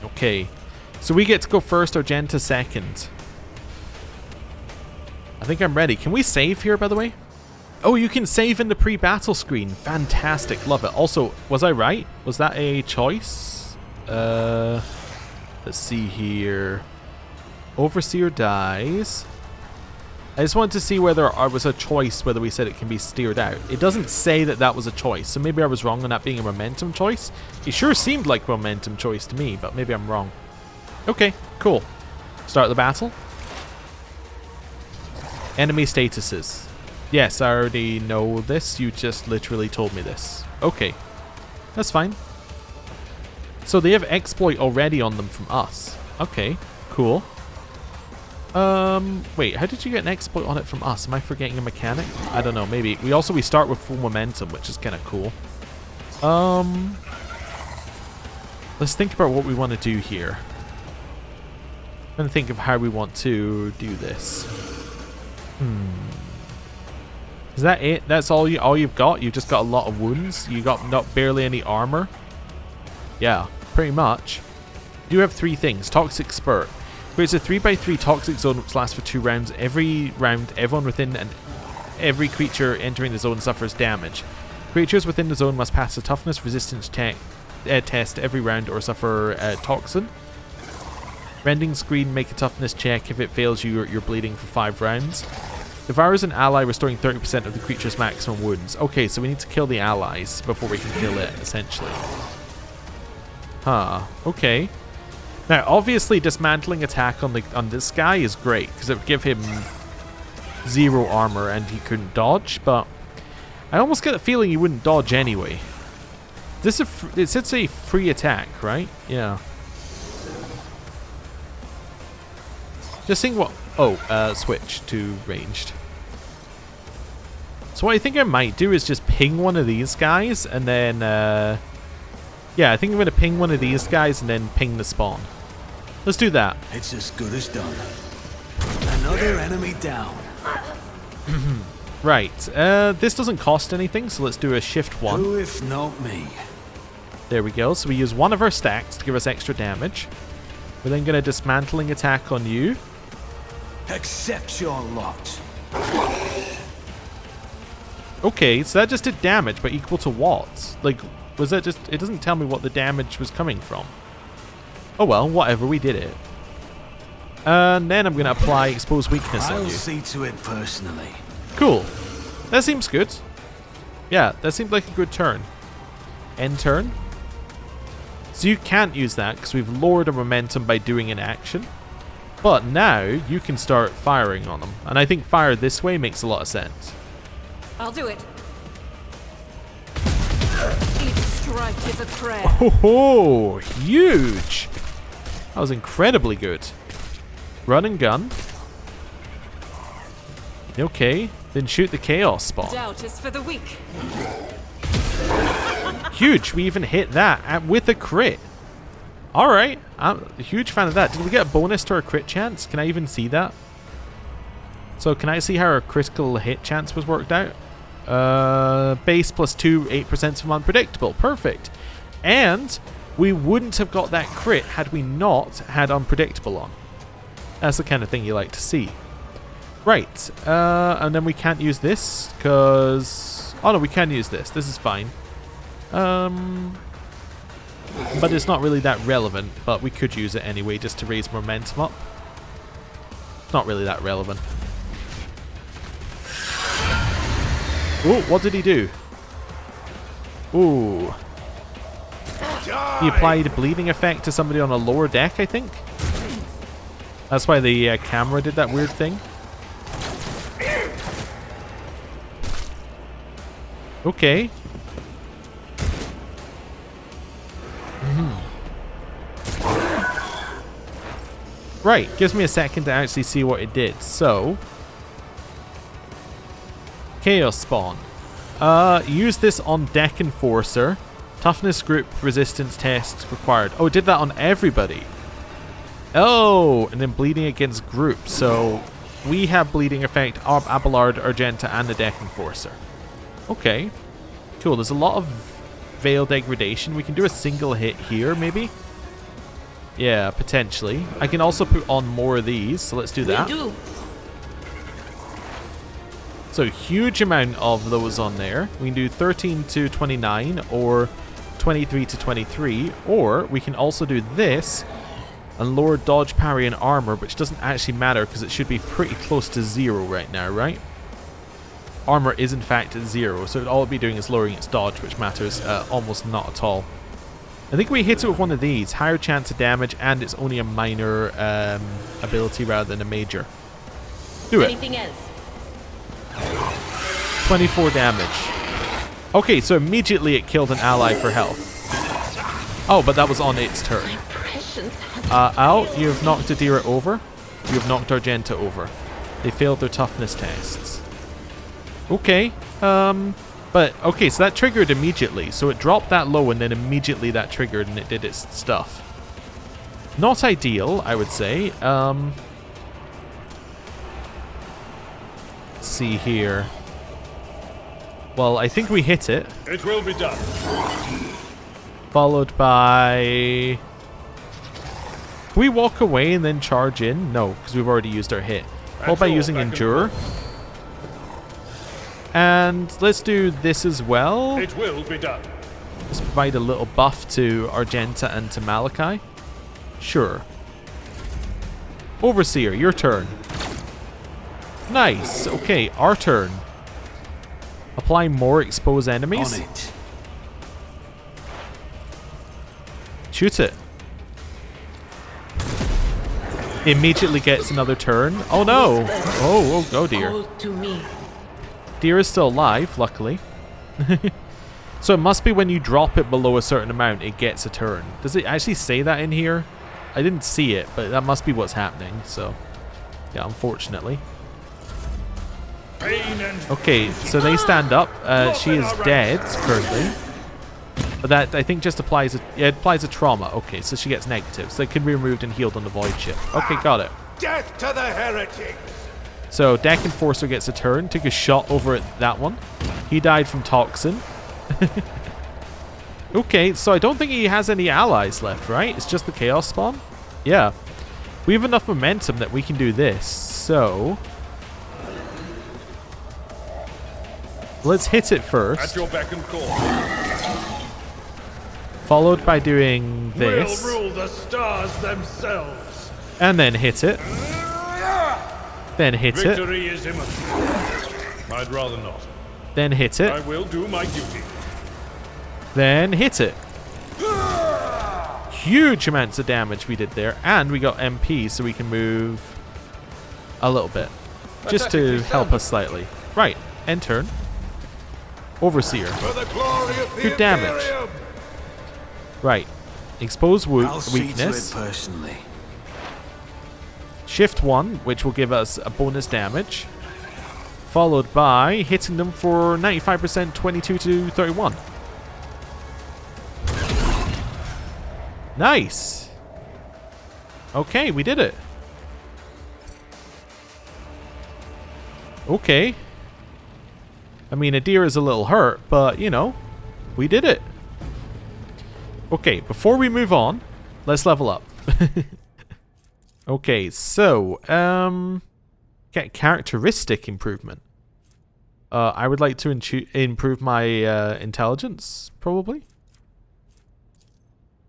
Okay. So we get to go first, Argenta second. I think I'm ready. Can we save here, by the way? Oh, you can save in the pre-battle screen. Fantastic. Love it. Also, was I right? Was that a choice? Let's see here. Overseer dies. I just wanted to see whether it was a choice, whether we said it can be steered out. It doesn't say that that was a choice, so maybe I was wrong on that being a momentum choice. It sure seemed like a momentum choice to me, but maybe I'm wrong. Okay, cool. Start the battle. Enemy statuses. Yes, I already know this. You just literally told me this. Okay. That's fine. So they have exploit already on them from us. Okay, cool. Wait, how did you get an exploit on it from us? Am I forgetting a mechanic? I don't know, maybe. We start with full momentum, which is kind of cool. Let's think about what we want to do here. I'm going to think of how we want to do this. Is that it? That's all you've got? You've just got a lot of wounds? You got barely any armor? Yeah, pretty much. You do have three things. Toxic Spurt. Creates a 3x3 toxic zone which lasts for 2 rounds. Every round, everyone within and every creature entering the zone suffers damage. Creatures within the zone must pass a toughness resistance test every round or suffer toxin. Rending Screen, make a toughness check. If it fails, you're bleeding for 5 rounds. Devours an ally, restoring 30% of the creature's maximum wounds. Okay, so we need to kill the allies before we can kill it, essentially. Huh, okay. Now, obviously, dismantling attack on this guy is great, because it would give him 0 armor and he couldn't dodge, but I almost get the feeling he wouldn't dodge anyway. It's a free attack, right? Yeah. Just seeing what... Oh, switch to ranged. So what I think I might do is just ping one of these guys, and then... yeah, I think I'm going to ping one of these guys and then ping the spawn. Let's do that. It's as good as done. Another enemy down. Right. This doesn't cost anything, so let's do a shift 1. Who if not me? There we go. So we use one of our stacks to give us extra damage. We're then going to dismantling attack on you. Accept your lot. Okay, so that just did damage, but equal to what? Like, was that just... It doesn't tell me what the damage was coming from. Oh well, whatever, we did it. And then I'm going to apply expose weakness on I'll you. see to it personally. Cool. That seems good. Yeah, that seemed like a good turn. End turn. So you can't use that because we've lowered our momentum by doing an action. But now you can start firing on them. And I think fire this way makes a lot of sense. I'll do it. Each strike is a prayer. Oh, huge! That was incredibly good. Run and gun. Okay, then shoot the chaos spawn. Doubt is for the weak. Huge, we even hit that with a crit. Alright, I'm a huge fan of that. Did we get a bonus to our crit chance? Can I even see that? So can I see how our critical hit chance was worked out? Base plus 2, 8% from unpredictable. Perfect. And we wouldn't have got that crit had we not had unpredictable on. That's the kind of thing you like to see. Right, and then we can't use this because... Oh no, we can use this. This is fine. But it's not really that relevant, but we could use it anyway just to raise momentum up. It's not really that relevant. Oh, what did he do? Ooh. He applied a bleeding effect to somebody on a lower deck, I think. That's why the camera did that weird thing. Okay. Right, gives me a second to actually see what it did. So, Chaos Spawn. Use this on Deck Enforcer. Toughness group resistance test required. Oh, it did that on everybody. Oh, and then bleeding against group. So, we have bleeding effect, Abelard, Argenta, and the Deck Enforcer. Okay. Cool, there's a lot of Veil Degradation. We can do a single hit here, maybe? Yeah, potentially. I can also put on more of these, so let's do that. So, huge amount of those on there. We can do 13 to 29, or 23 to 23, or we can also do this and lower dodge, parry, and armor, which doesn't actually matter because it should be pretty close to 0 right now, right? Armor is in fact 0, so all it'll be doing is lowering its dodge, which matters almost not at all. I think we hit it with one of these. Higher chance of damage, and it's only a minor ability rather than a major. Do it. Anything else? 24 damage. Okay, so immediately it killed an ally for health. Oh, but that was on its turn. Al, you have knocked Adira over. You have knocked Argenta over. They failed their toughness tests. Okay, but, okay, so that triggered immediately. So it dropped that low and then immediately that triggered and it did its stuff. Not ideal, I would say. Let's see here. Well, I think we hit it. It will be done. Followed by... Can we walk away and then charge in? No, because we've already used our hit. Followed by using Endure. And let's do this as well. It will be done. Let's provide a little buff to Argenta and to Malachi. Sure. Overseer, your turn. Nice. Okay, our turn. Apply more expose enemies. On it. Shoot it. Immediately gets another turn. Oh no. Oh dear. To me. Deer is still alive, luckily. So it must be when you drop it below a certain amount, it gets a turn. Does it actually say that in here? I didn't see it, but that must be what's happening, so... Yeah, unfortunately. Okay, so they stand up. She is dead, currently. But that, I think, just applies it applies a trauma. Okay, so she gets negative. So it can be removed and healed on the void ship. Okay, got it. Death to the heretic! So Deck Enforcer gets a turn. Took a shot over at that one. He died from toxin. Okay, so I don't think he has any allies left, right? It's just the Chaos Spawn? Yeah. We have enough momentum that we can do this, so... let's hit it first. At your beck and call. Followed by doing this. We'll rule the stars themselves. And then hit it. Then hit it. Victory is imminent. I'd rather not. Then hit it. I will do my duty. Then hit it. Huge amounts of damage we did there. And we got MP, so we can move a little bit. Just to help us slightly. Right. End turn. Overseer. For the glory of the Good damage. Imperium. Right. Expose I'll see to it weakness. personally. Shift 1, which will give us a bonus damage. Followed by hitting them for 95%, 22 to 31. Nice. Okay, we did it. Okay. I mean, Adir is a little hurt, but, you know, we did it. Okay, before we move on, let's level up. Okay, so, get characteristic improvement. I would like to improve my intelligence, probably.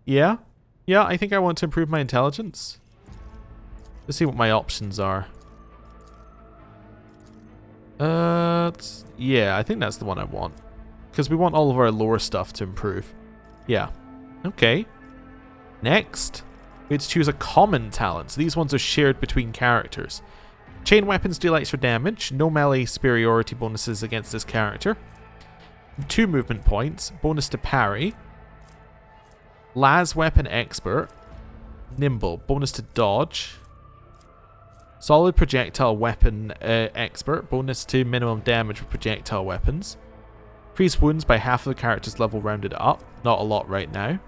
Yeah? Yeah, I think I want to improve my intelligence. Let's see what my options are. Yeah, I think that's the one I want. Because we want all of our lower stuff to improve. Yeah. Okay. Next, we have to choose a common talent. So these ones are shared between characters. Chain weapons deal extra damage. No melee superiority bonuses against this character. 2 movement points. Bonus to parry. Las weapon expert. Nimble. Bonus to dodge. Solid projectile weapon expert. Bonus to minimum damage with projectile weapons. Increase wounds by half of the character's level rounded up. Not a lot right now.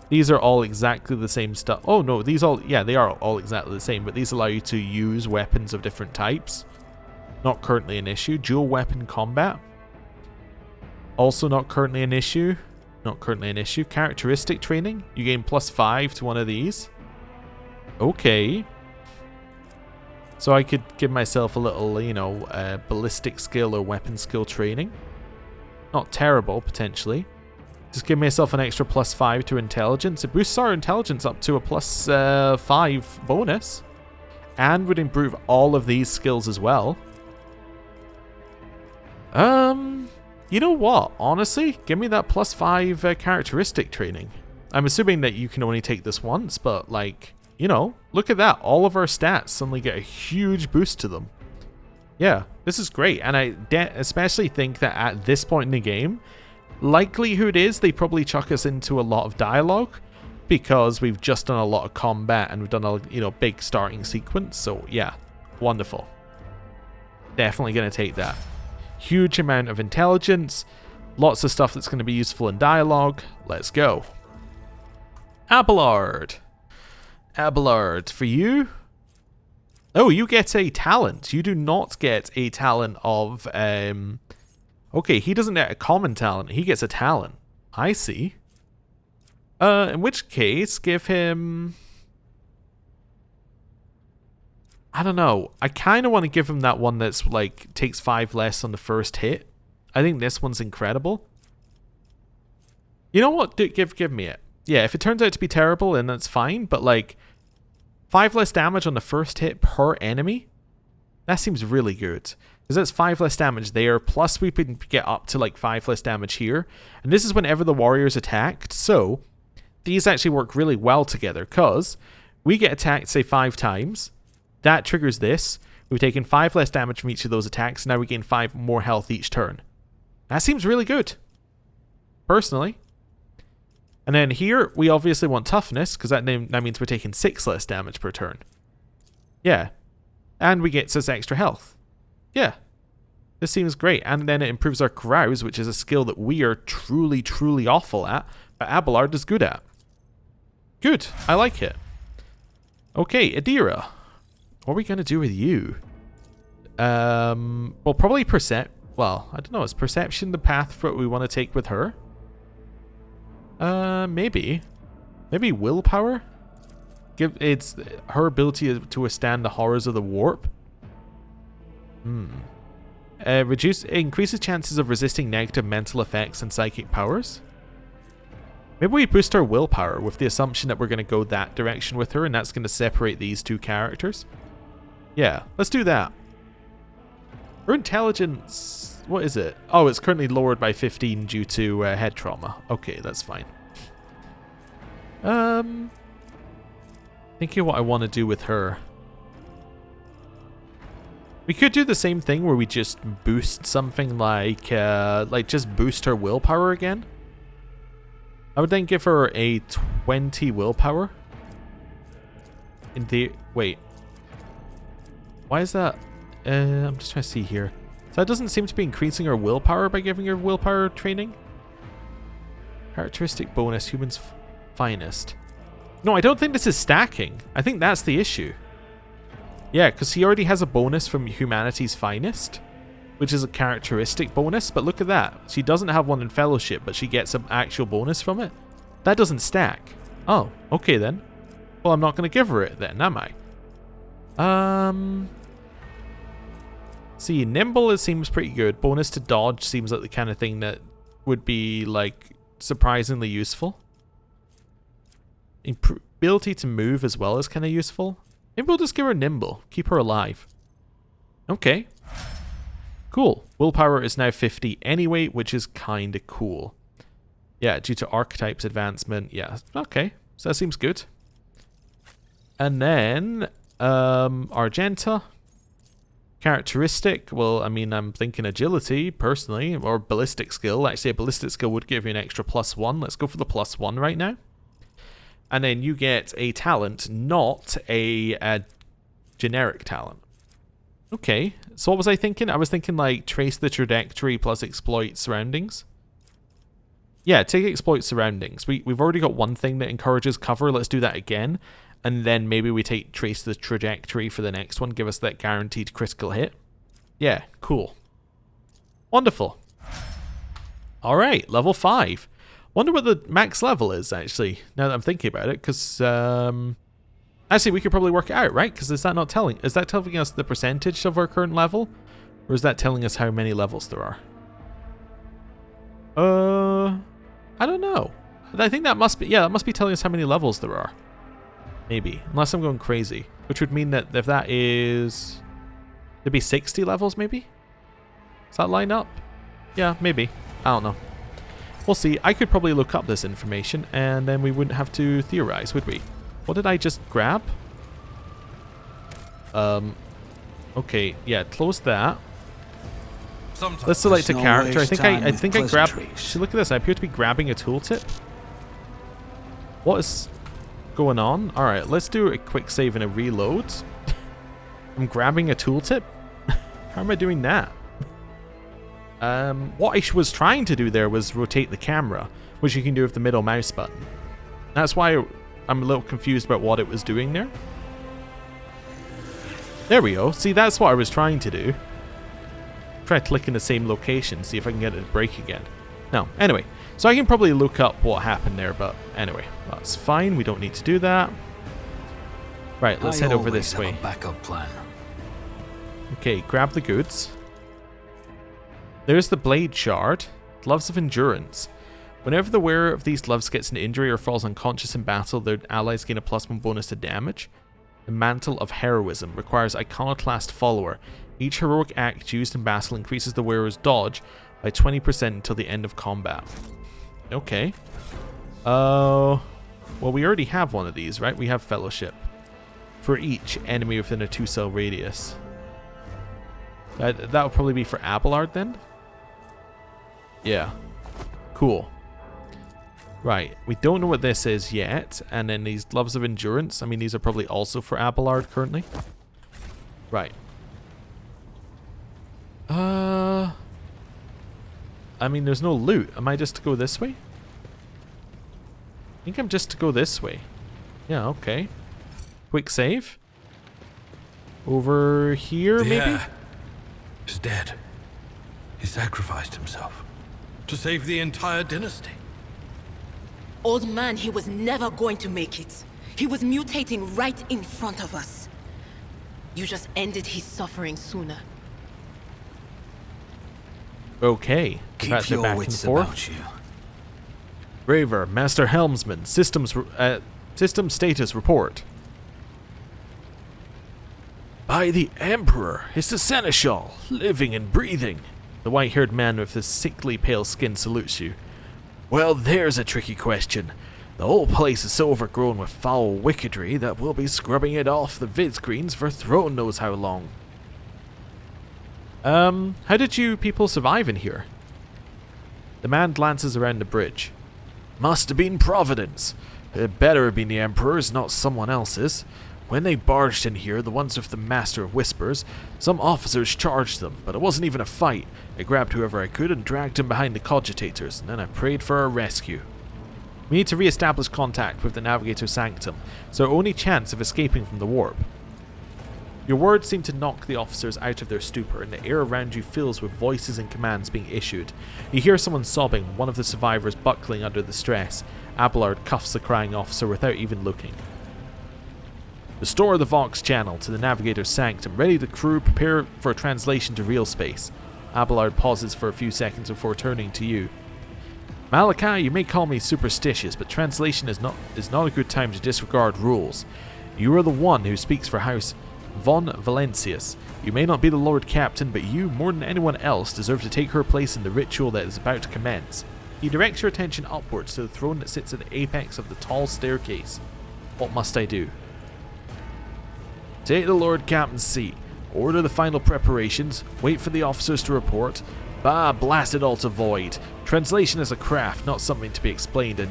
These are all exactly the same stuff. Oh no, these all, yeah, they are all exactly the same, but these allow you to use weapons of different types. Not currently an issue. Dual weapon combat. Also not currently an issue. Not currently an issue. Characteristic training. You gain +5 to one of these. Okay. So I could give myself a little, you know, ballistic skill or weapon skill training. Not terrible, potentially. Just give myself an extra +5 to intelligence. It boosts our intelligence up to a +5 bonus. And would improve all of these skills as well. You know what? Honestly, give me that +5 characteristic training. I'm assuming that you can only take this once, but like, you know, look at that. All of our stats suddenly get a huge boost to them. Yeah, this is great. And I especially think that at this point in the game, likelihood is they probably chuck us into a lot of dialogue because we've just done a lot of combat and we've done a, you know, big starting sequence. So yeah, wonderful. Definitely going to take that. Huge amount of intelligence, lots of stuff that's going to be useful in dialogue. Let's go. Abelard. Abelard, for you. Oh, you get a talent. You do not get a talent of... Okay, he doesn't get a common talent. He gets a talent. I see. In which case, give him... I don't know. I kind of want to give him that one that's like takes 5 less on the first hit. I think this one's incredible. You know what? Give me it. Yeah, if it turns out to be terrible, then that's fine. But like 5 less damage on the first hit per enemy, that seems really good. Because that's 5 less damage there. Plus we can get up to like 5 less damage here. And this is whenever the warrior's attacked. So these actually work really well together. Because we get attacked, say 5 times. That triggers this. We've taken 5 less damage from each of those attacks. Now we gain 5 more health each turn. That seems really good. Personally. And then here, we obviously want toughness, because that means we're taking 6 less damage per turn. Yeah. And we get this extra health. Yeah. This seems great. And then it improves our carouse, which is a skill that we are truly, truly awful at, but Abelard is good at. Good. I like it. Okay, Adira. What are we going to do with you? Well, probably well, I don't know. Is perception the path for what we want to take with her? Maybe willpower. It's her ability to withstand the horrors of the warp. Increases chances of resisting negative mental effects and psychic powers. Maybe we boost her willpower with the assumption that we're going to go that direction with her, and that's going to separate these two characters. Yeah, let's do that. Her intelligence, what is it? Oh, it's currently lowered by 15 due to head trauma. Okay, that's fine. Thinking what I want to do with her. We could do the same thing where we just boost something like just boost her willpower again. I would then give her a 20 willpower. Wait. Why is that? I'm just trying to see here. So that doesn't seem to be increasing her willpower by giving her willpower training. Characteristic bonus, human's finest. No, I don't think this is stacking. I think that's the issue. Yeah, because he already has a bonus from humanity's finest, which is a characteristic bonus, but look at that. She doesn't have one in fellowship, but she gets an actual bonus from it. That doesn't stack. Oh, okay then. Well, I'm not going to give her it then, am I? See, nimble, it seems pretty good. Bonus to dodge seems like the kind of thing that would be, like, surprisingly useful. Ability to move as well is kind of useful. Maybe we'll just give her nimble. Keep her alive. Okay. Cool. Willpower is now 50 anyway, which is kind of cool. Yeah, due to archetypes advancement. Yeah, okay. So that seems good. And then, Argenta. Characteristic. Well, I mean, I'm thinking agility, personally. Or ballistic skill. Actually, a ballistic skill would give you an extra +1. Let's go for the +1 right now. And then you get a talent, not a generic talent. Okay, so what was I thinking? I was thinking like trace the trajectory plus exploit surroundings. Yeah, take exploit surroundings. We've already got one thing that encourages cover. Let's do that again. And then maybe we take trace the trajectory for the next one. Give us that guaranteed critical hit. Yeah, cool. Wonderful. All right, level 5. Wonder what the max level is, actually, now that I'm thinking about it, because, actually, we could probably work it out, right? Because is that telling us the percentage of our current level? Or is that telling us how many levels there are? I don't know. I think that must be, yeah, that must be telling us how many levels there are. Maybe, unless I'm going crazy. Which would mean that if that is, there'd be 60 levels, maybe? Does that line up? Yeah, maybe. I don't know. We'll see. I could probably look up this information and then we wouldn't have to theorize, would we? What did I just grab? Okay, yeah, close that. Let's select a character. I think I grabbed. See, look at this. I appear to be grabbing a tooltip. What is going on? All right, let's do a quick save and a reload. I'm grabbing a tooltip. How am I doing that? What I was trying to do there was rotate the camera, which you can do with the middle mouse button. That's why I'm a little confused about what it was doing there. There we go. See, that's what I was trying to do. Try to click in the same location, see if I can get it to break again. No, anyway. So I can probably look up what happened there, but anyway, that's fine. We don't need to do that. Right, let's head over this way. Backup plan. Okay, grab the goods. There's the blade shard. Gloves of endurance. Whenever the wearer of these gloves gets an injury or falls unconscious in battle, their allies gain a +1 bonus to damage. The mantle of heroism requires iconoclast follower. Each heroic act used in battle increases the wearer's dodge by 20% until the end of combat. Okay. Well, we already have one of these, right? We have fellowship. For each enemy within a 2-cell radius. That would probably be for Abelard then? Yeah. Cool. Right, we don't know what this is yet. And then these gloves of endurance. I mean, these are probably also for Abelard currently. Right. I mean, there's no loot. Am I just to go this way? I think I'm just to go this way. Yeah, okay. Quick save. Over here, maybe? He's dead. He sacrificed himself to save the entire dynasty. Old man, he was never going to make it. He was mutating right in front of us. You just ended his suffering sooner. Okay. Keep Perhaps they're your back and wits forth. about you. Braver, Master Helmsman, system status report. By the Emperor, it's the Seneschal, living and breathing. The white-haired man with the sickly pale skin salutes you. Well, there's a tricky question. The whole place is so overgrown with foul wickedry that we'll be scrubbing it off the vid screens for throne knows how long. How did you people survive in here? The man glances around the bridge. Must have been Providence. It better have been the Emperor's, not someone else's. When they barged in here, the ones with the Master of Whispers, some officers charged them, but it wasn't even a fight. I grabbed whoever I could and dragged him behind the cogitators, and then I prayed for a rescue. We need to re-establish contact with the Navigator Sanctum. It's our only chance of escaping from the warp. Your words seem to knock the officers out of their stupor, and the air around you fills with voices and commands being issued. You hear someone sobbing, one of the survivors buckling under the stress. Abelard cuffs the crying officer without even looking. Restore the Vox channel to the Navigator's Sanctum. Ready the crew, prepare for a translation to real space. Abelard pauses for a few seconds before turning to you. Malachi, you may call me superstitious, but translation is not a good time to disregard rules. You are the one who speaks for House Von Valencius. You may not be the Lord Captain, but you, more than anyone else, deserve to take her place in the ritual that is about to commence. He directs your attention upwards to the throne that sits at the apex of the tall staircase. What must I do? Take the Lord Captain's seat. Order the final preparations. Wait for the officers to report. Bah, blast it all to void. Translation is a craft, not something to be explained in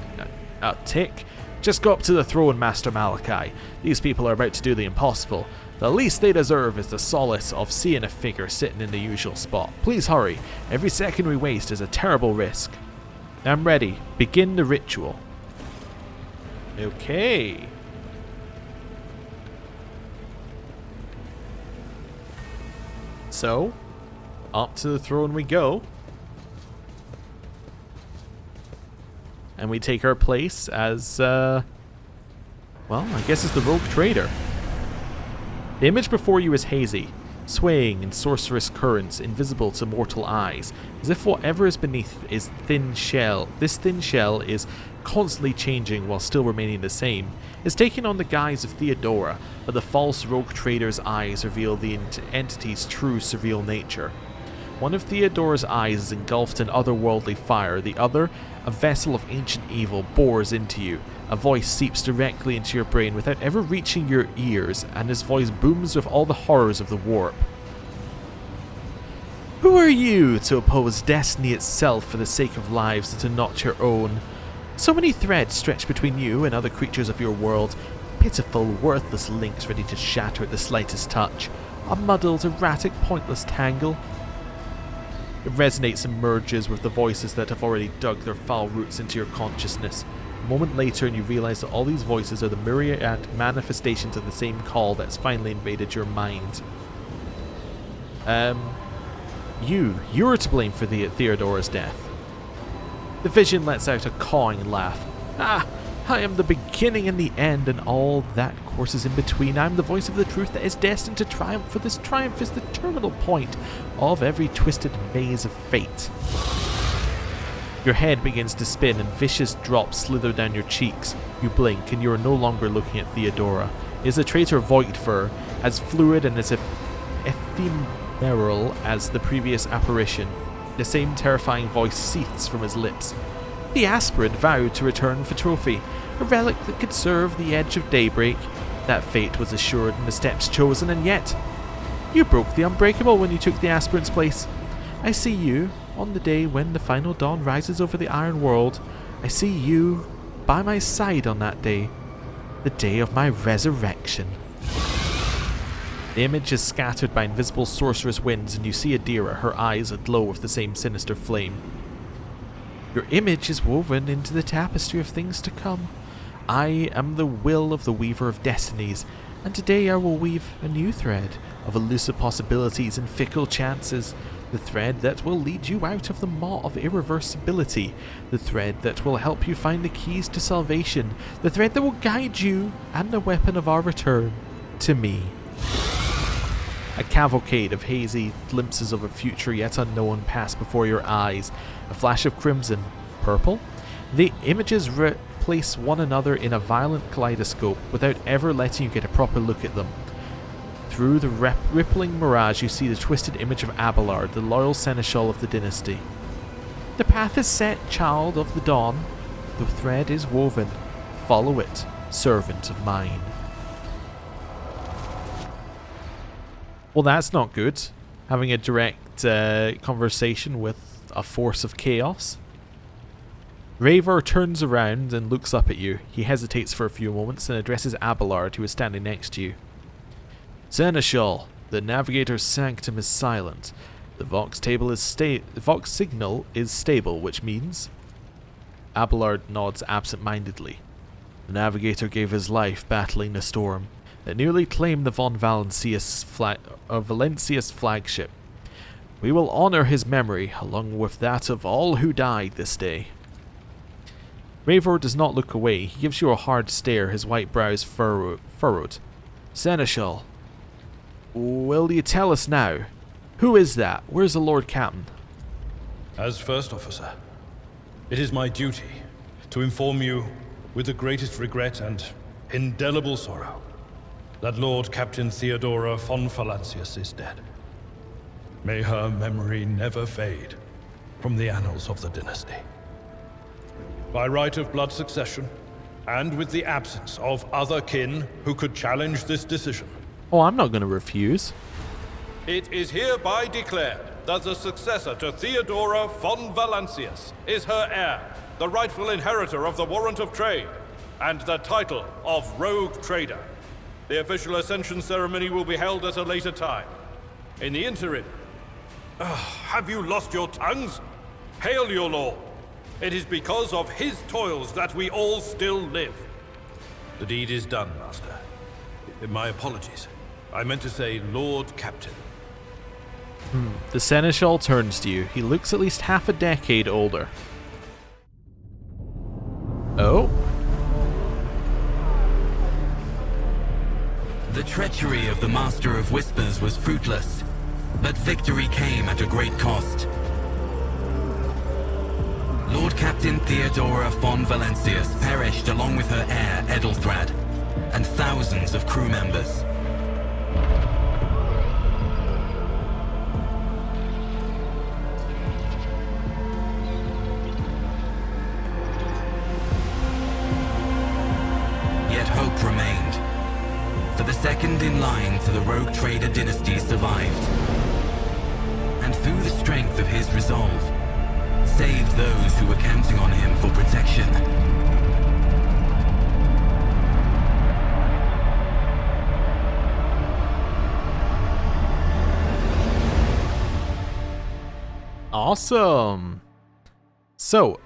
a tick. Just go up to the throne, Master Malachi. These people are about to do the impossible. The least they deserve is the solace of seeing a figure sitting in the usual spot. Please hurry. Every second we waste is a terrible risk. I'm ready. Begin the ritual. Okay. So, up to the throne we go. And we take our place as, well, I guess it's the rogue trader. The image before you is hazy, swaying in sorcerous currents invisible to mortal eyes, as if whatever is beneath is thin shell. This thin shell is constantly changing while still remaining the same. It's taking on the guise of Theodora, but the false rogue trader's eyes reveal the entity's true surreal nature. One of Theodora's eyes is engulfed in otherworldly fire, the other, a vessel of ancient evil, bores into you. A voice seeps directly into your brain without ever reaching your ears, and his voice booms with all the horrors of the warp. Who are you to oppose destiny itself for the sake of lives that are not your own? So many threads stretch between you and other creatures of your world, pitiful, worthless links ready to shatter at the slightest touch. A muddled, erratic, pointless tangle. It resonates and merges with the voices that have already dug their foul roots into your consciousness. A moment later and you realize that all these voices are the myriad manifestations of the same call that's finally invaded your mind. You're to blame for Theodora's death. The vision lets out a cawing laugh. Ah, I am the beginning and the end, and all that courses in between. I am the voice of the truth that is destined to triumph, for this triumph is the terminal point of every twisted maze of fate. Your head begins to spin and vicious drops slither down your cheeks. You blink and you are no longer looking at Theodora. It is the traitor Voidfur, as fluid and as ephemeral as the previous apparition. The same terrifying voice seethes from his lips. The aspirant vowed to return for trophy, a relic that could serve the edge of daybreak. That fate was assured and the steps chosen, and yet you broke the unbreakable when you took the aspirant's place. I see you, on the day when the final dawn rises over the Iron World. I see you by my side on that day, the day of my resurrection. The image is scattered by invisible sorcerous winds, and you see Adira, her eyes aglow with the same sinister flame. Your image is woven into the tapestry of things to come. I am the will of the Weaver of Destinies, and today I will weave a new thread of elusive possibilities and fickle chances. The thread that will lead you out of the maw of irreversibility. The thread that will help you find the keys to salvation. The thread that will guide you, and the weapon of our return, to me. A cavalcade of hazy glimpses of a future yet unknown pass before your eyes. A flash of crimson. Purple? The images replace one another in a violent kaleidoscope without ever letting you get a proper look at them. Through the rippling mirage you see the twisted image of Abelard, the loyal seneschal of the dynasty. The path is set, child of the dawn. The thread is woven. Follow it, servant of mine. Well, that's not good. Having a direct conversation with a force of chaos. Raver turns around and looks up at you. He hesitates for a few moments and addresses Abelard, who is standing next to you. Seneschal, the navigator's sanctum is silent. The Vox signal is stable, which means... Abelard nods absent-mindedly. The navigator gave his life battling the storm that nearly claimed the Valencia's flagship. We will honor his memory, along with that of all who died this day. Raver does not look away. He gives you a hard stare, his white brows furrowed. Seneschal, will you tell us now? Who is that? Where's the Lord Captain? As First Officer, it is my duty to inform you with the greatest regret and indelible sorrow that Lord Captain Theodora von Valancius is dead. May her memory never fade from the annals of the dynasty. By right of blood succession, and with the absence of other kin who could challenge this decision, Oh, I'm not going to refuse. it is hereby declared that the successor to Theodora von Valancius is her heir, the rightful inheritor of the warrant of trade, and the title of Rogue Trader. The official ascension ceremony will be held at a later time. In the interim... have you lost your tongues? Hail your lord. It is because of his toils that we all still live. The deed is done, Master. My apologies. I meant to say Lord Captain. The Seneschal turns to you. He looks at least half a decade older. Oh? The treachery of the Master of Whispers was fruitless, but victory came at a great cost. Lord Captain Theodora von Valancius perished along with her heir, Edelthrad, and thousands of crew members. Yet hope remained, for the second in line to the Rogue Trader dynasty survived, and through the strength of his resolve, saved those who were counting on him for protection. Awesome. So.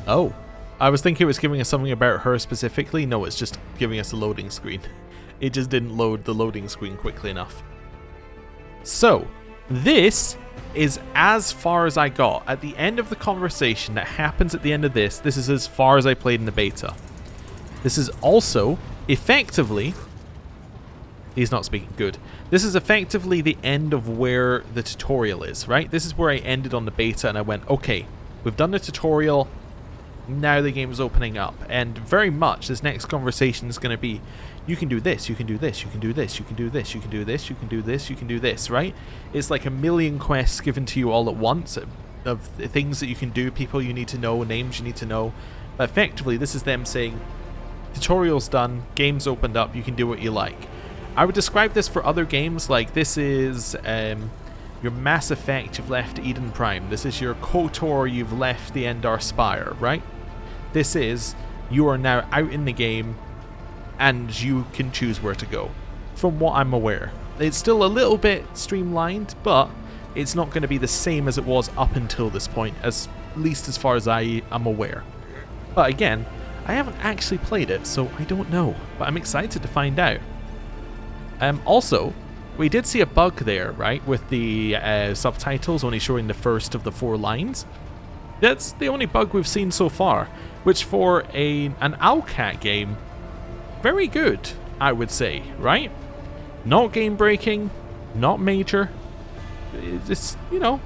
Oh. I was thinking it was giving us something about her specifically. No, it's just giving us a loading screen. It just didn't load the loading screen quickly enough. So, this is as far as I got. At the end of the conversation that happens at the end of this is as far as I played in the beta. This is also effectively... He's not speaking good. This is effectively the end of where the tutorial is, right? This is where I ended on the beta and I went, okay, we've done the tutorial, now the game is opening up. And very much this next conversation is going to be, you can do this, you can do this, you can do this, you can do this, you can do this, you can do this, you can do this, right? It's like a million quests given to you all at once of things that you can do, people you need to know, names you need to know. But effectively, this is them saying, tutorial's done, game's opened up, you can do what you like. I would describe this for other games like this is your Mass Effect, you've left Eden Prime. This is your KOTOR, you've left the Endar Spire, right? This is, you are now out in the game and you can choose where to go, from what I'm aware. It's still a little bit streamlined, but it's not going to be the same as it was up until this point, at least as far as I am aware. But again, I haven't actually played it, so I don't know, but I'm excited to find out. Also, we did see a bug there, right, with the subtitles only showing the first of the 4 lines. That's the only bug we've seen so far, which for an Owlcat game, very good, I would say, right? Not game breaking, not major. It's, you know,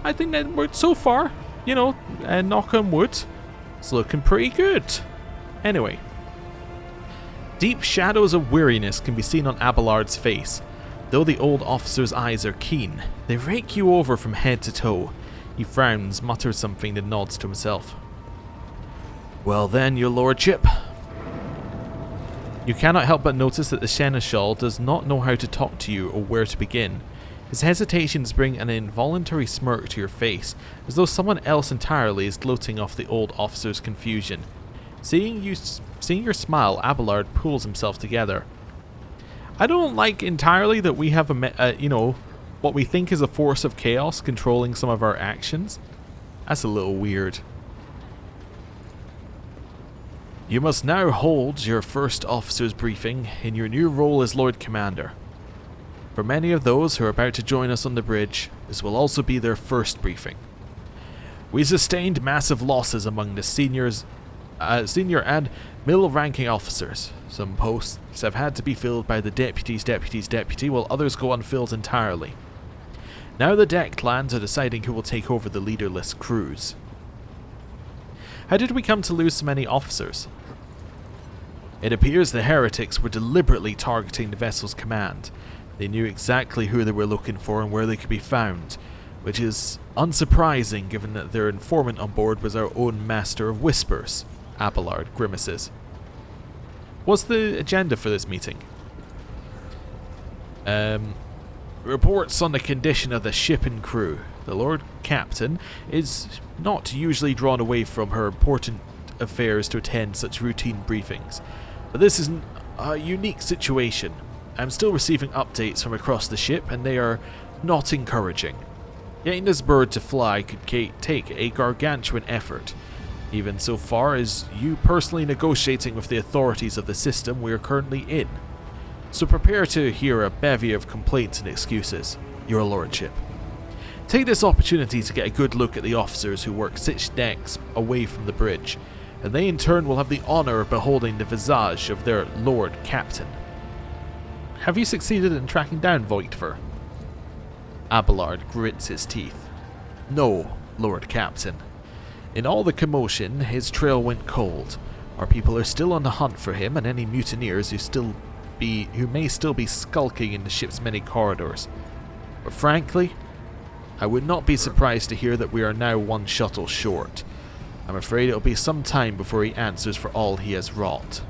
I think that we're so far, you know, knock on wood, it's looking pretty good. Anyway, deep shadows of weariness can be seen on Abelard's face. Though the old officer's eyes are keen, they rake you over from head to toe. He frowns, mutters something, then nods to himself. Well then, your lordship. You cannot help but notice that the seneschal does not know how to talk to you or where to begin. His hesitations bring an involuntary smirk to your face, as though someone else entirely is gloating off the old officer's confusion. Seeing your smile, Abelard pulls himself together. I don't like entirely that we have you know, what we think is a force of chaos controlling some of our actions. That's a little weird. You must now hold your first officer's briefing in your new role as Lord Commander. For many of those who are about to join us on the bridge, this will also be their first briefing. We sustained massive losses among the senior and middle-ranking officers. Some posts have had to be filled by the deputy, while others go unfilled entirely. Now the deck clans are deciding who will take over the leaderless crews. How did we come to lose so many officers? It appears the heretics were deliberately targeting the vessel's command. They knew exactly who they were looking for and where they could be found, which is unsurprising given that their informant on board was our own Master of Whispers. Abelard grimaces. What's the agenda for this meeting? Reports on the condition of the ship and crew. The Lord Captain is not usually drawn away from her important affairs to attend such routine briefings, but this is a unique situation. I'm still receiving updates from across the ship, and they are not encouraging. Getting this bird to fly could take a gargantuan effort, even so far as you personally negotiating with the authorities of the system we are currently in. So prepare to hear a bevy of complaints and excuses, your lordship. Take this opportunity to get a good look at the officers who work 6 decks away from the bridge, and they in turn will have the honour of beholding the visage of their Lord Captain. Have you succeeded in tracking down Voidship? Abelard grits his teeth. No, Lord Captain. In all the commotion, his trail went cold. Our people are still on the hunt for him and any mutineers who may still be skulking in the ship's many corridors. But frankly, I would not be surprised to hear that we are now 1 shuttle short. I'm afraid it'll be some time before he answers for all he has wrought.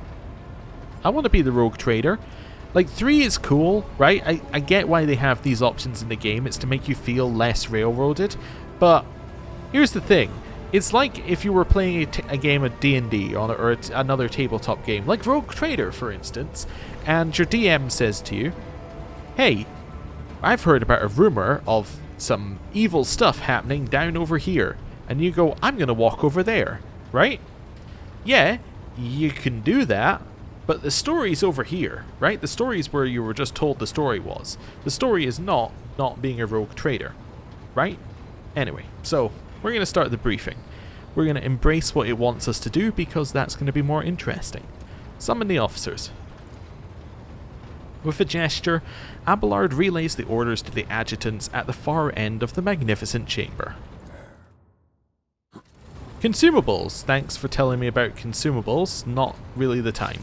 I want to be the rogue trader. Like, 3 is cool, right? I get why they have these options in the game. It's to make you feel less railroaded. But here's the thing. It's like if you were playing a game of D&D or another tabletop game, like Rogue Trader, for instance, and your DM says to you, hey, I've heard about a rumor of some evil stuff happening down over here. And you go, I'm going to walk over there, right? Yeah, you can do that, but the story's over here, right? The story's where you were just told the story was. The story is not being a rogue trader, right? Anyway, so we're going to start the briefing. We're going to embrace what it wants us to do because that's going to be more interesting. Summon the officers. With a gesture, Abelard relays the orders to the adjutants at the far end of the magnificent chamber. Consumables. Thanks for telling me about consumables. Not really the time.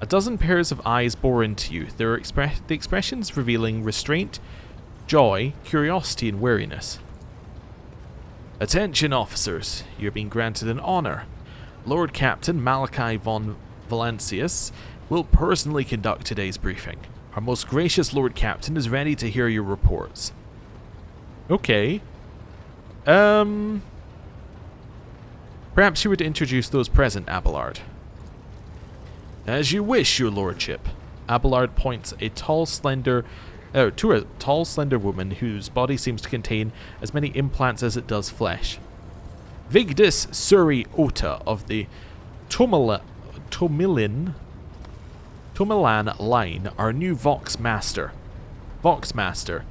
A dozen pairs of eyes bore into you. There are the expressions revealing restraint, joy, curiosity, and wariness. Attention, officers. You're being granted an honor. Lord Captain Malachi von Valancius will personally conduct today's briefing. Our most gracious Lord Captain is ready to hear your reports. Okay. Perhaps you would introduce those present, Abelard. As you wish, your lordship. Abelard points to a tall, slender woman whose body seems to contain as many implants as it does flesh. Vigdis Suri Ota of the Tomilin Tomalan Line, our new Vox Master. Vox Master.